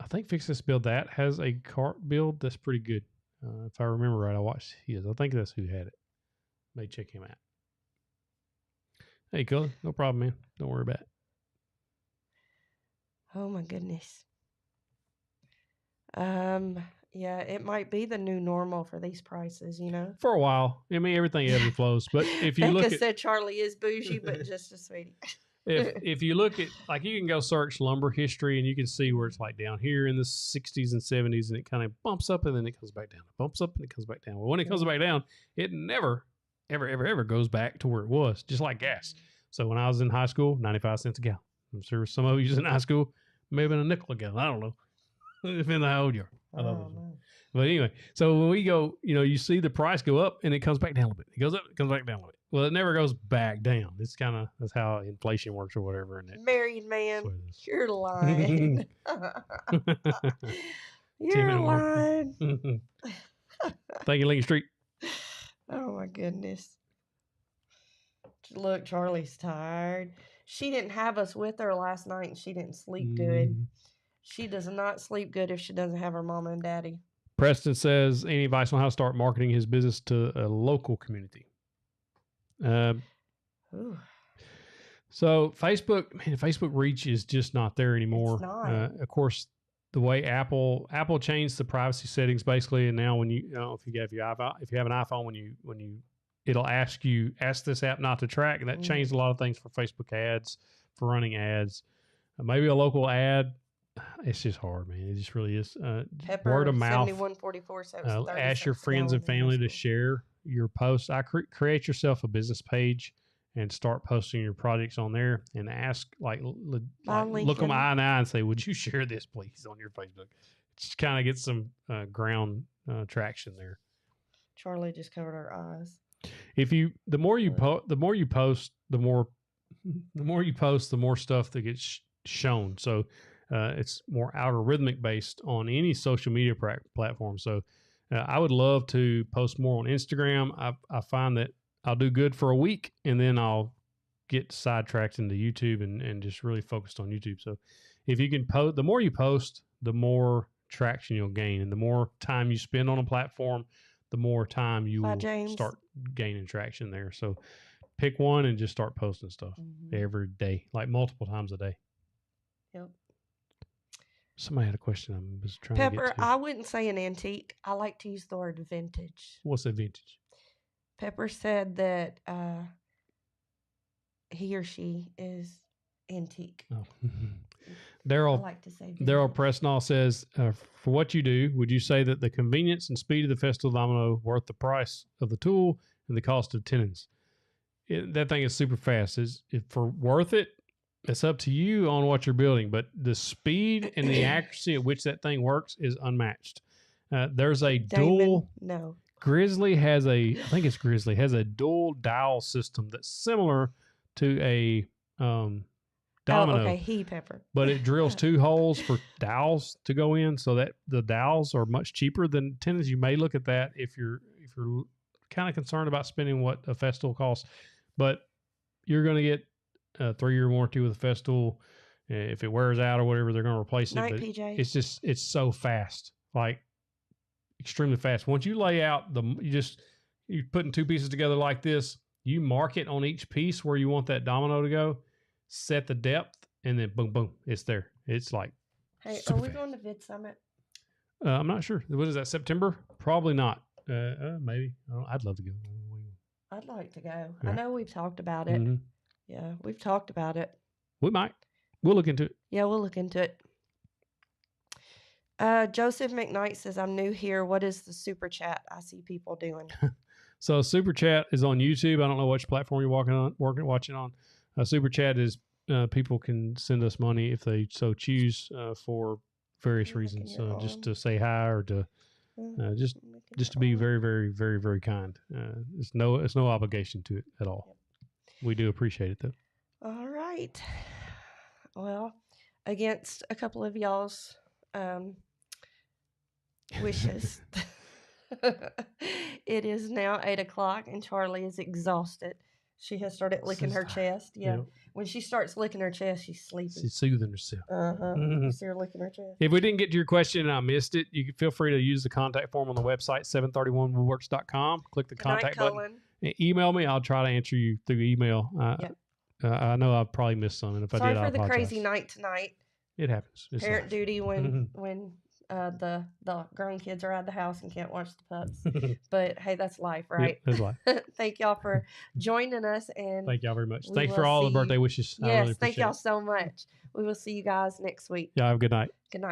think Fix This Build That has a cart build that's pretty good. If I remember right, I watched his. I think that's who had it. May check him out. Hey, Cullen, no problem, man. Don't worry about it. Oh my goodness. Yeah, it might be the new normal for these prices, you know. For a while, I mean, everything ebbs and flows. But if you look at, said Charlie is bougie, but just a sweetie. if you look at, like, you can go search lumber history and you can see where it's like down here in the 60s and 70s, and it kind of bumps up and then it comes back down. It bumps up and it comes back down. Well, when it comes back down, it never, ever goes back to where it was, just like gas. So when I was in high school, 95 cents a gallon. I'm sure some of you in high school, maybe a nickel a gallon. I don't know. Depending on how old you are. I don't know. But anyway, so when we go, you know, you see the price go up and it comes back down a little bit. It goes up, it comes back down a little bit. Well, it never goes back down. It's kind of, that's how inflation works or whatever. And married man, you're lying. You're lying. Thank you, Lincoln Street. Oh my goodness. Look, Charlie's tired. She didn't have us with her last night and she didn't sleep good. She does not sleep good if she doesn't have her mama and daddy. Preston says, any advice on how to start marketing his business to a local community? So Facebook reach is just not there anymore. It's not. Of course, the way Apple changed the privacy settings basically, and now when you know, if you have an iPhone, when you it'll ask this app not to track, and that changed a lot of things for Facebook ads, for running ads. Maybe a local ad. It's just hard, man. It just really is. Pepper, word of mouth. 7144. Ask your friends and family to share your posts. Create yourself a business page and start posting your projects on there, and ask look them eye in eye and say, would you share this please on your Facebook? Just kind of get some ground traction there. Charlie just covered her eyes. The more you post, the more stuff that gets shown. So it's more algorithmic based on any social media platform. So I would love to post more on Instagram. I find that I'll do good for a week and then I'll get sidetracked into YouTube and just really focused on YouTube. So if you can post, the more you post, the more traction you'll gain, and the more time you spend on a platform, the more time you will start gaining traction there. So pick one and just start posting stuff every day, like multiple times a day. Yep. Somebody had a question I was trying to get to. Pepper, I wouldn't say an antique. I like to use the word vintage. What's a vintage? Pepper said that he or she is antique. Oh. Daryl Presnall says, for what you do, would you say that the convenience and speed of the Festool Domino worth the price of the tool and the cost of tenons? That thing is super fast. Worth it? It's up to you on what you're building, but the speed and the accuracy at which that thing works is unmatched. There's a dual Grizzly has I think it's Grizzly, has a dual dowel system that's similar to a domino. Oh, okay, he pepper. But it drills 2 holes for dowels to go in, so that the dowels are much cheaper than tenons. You may look at that if you're kind of concerned about spending what a Festool costs, but you're going to get a 3-year warranty with a Festool. If it wears out or whatever, they're going to replace it. Night, But PJ. it's so fast, like extremely fast. Once you lay out you're putting 2 pieces together like this, you mark it on each piece where you want that domino to go, set the depth, and then boom, boom, it's there. It's like, Hey, are we going to Vid Summit? I'm not sure. What is that, September? Probably not. Maybe. I'd love to go. I'd like to go. Yeah. I know we've talked about it. Mm-hmm. Yeah, we've talked about it. We might. We'll look into it. Yeah, we'll look into it. Joseph McKnight says, I'm new here. What is the super chat I see people doing? So Super Chat is on YouTube. I don't know which platform you're watching on. Super Chat is people can send us money if they so choose for various reasons. Just to say hi or to just to be very, very, very, very kind. It's no obligation to it at all. We do appreciate it though. All right. Well, against a couple of y'all's wishes, it is now 8:00 and Charlie is exhausted. She has started licking her chest. Yeah. Yep. When she starts licking her chest, she's sleeping. She's soothing herself. You see her licking her chest. If we didn't get to your question and I missed it, you can feel free to use the contact form on the website, 731woodworks.com. Click the contact button and email me. I'll try to answer you through email. I know I've probably missed some, and if I did, I apologize. Sorry for the crazy night tonight. It happens. It's Parent life. duty when the grown kids are out of the house and can't watch the pups. But hey, that's life, right? Yep, that's life. Thank y'all for joining us, and thank y'all very much. Thanks for all the birthday wishes. Yes, thank y'all so much. We will see you guys next week. Y'all have a good night. Good night.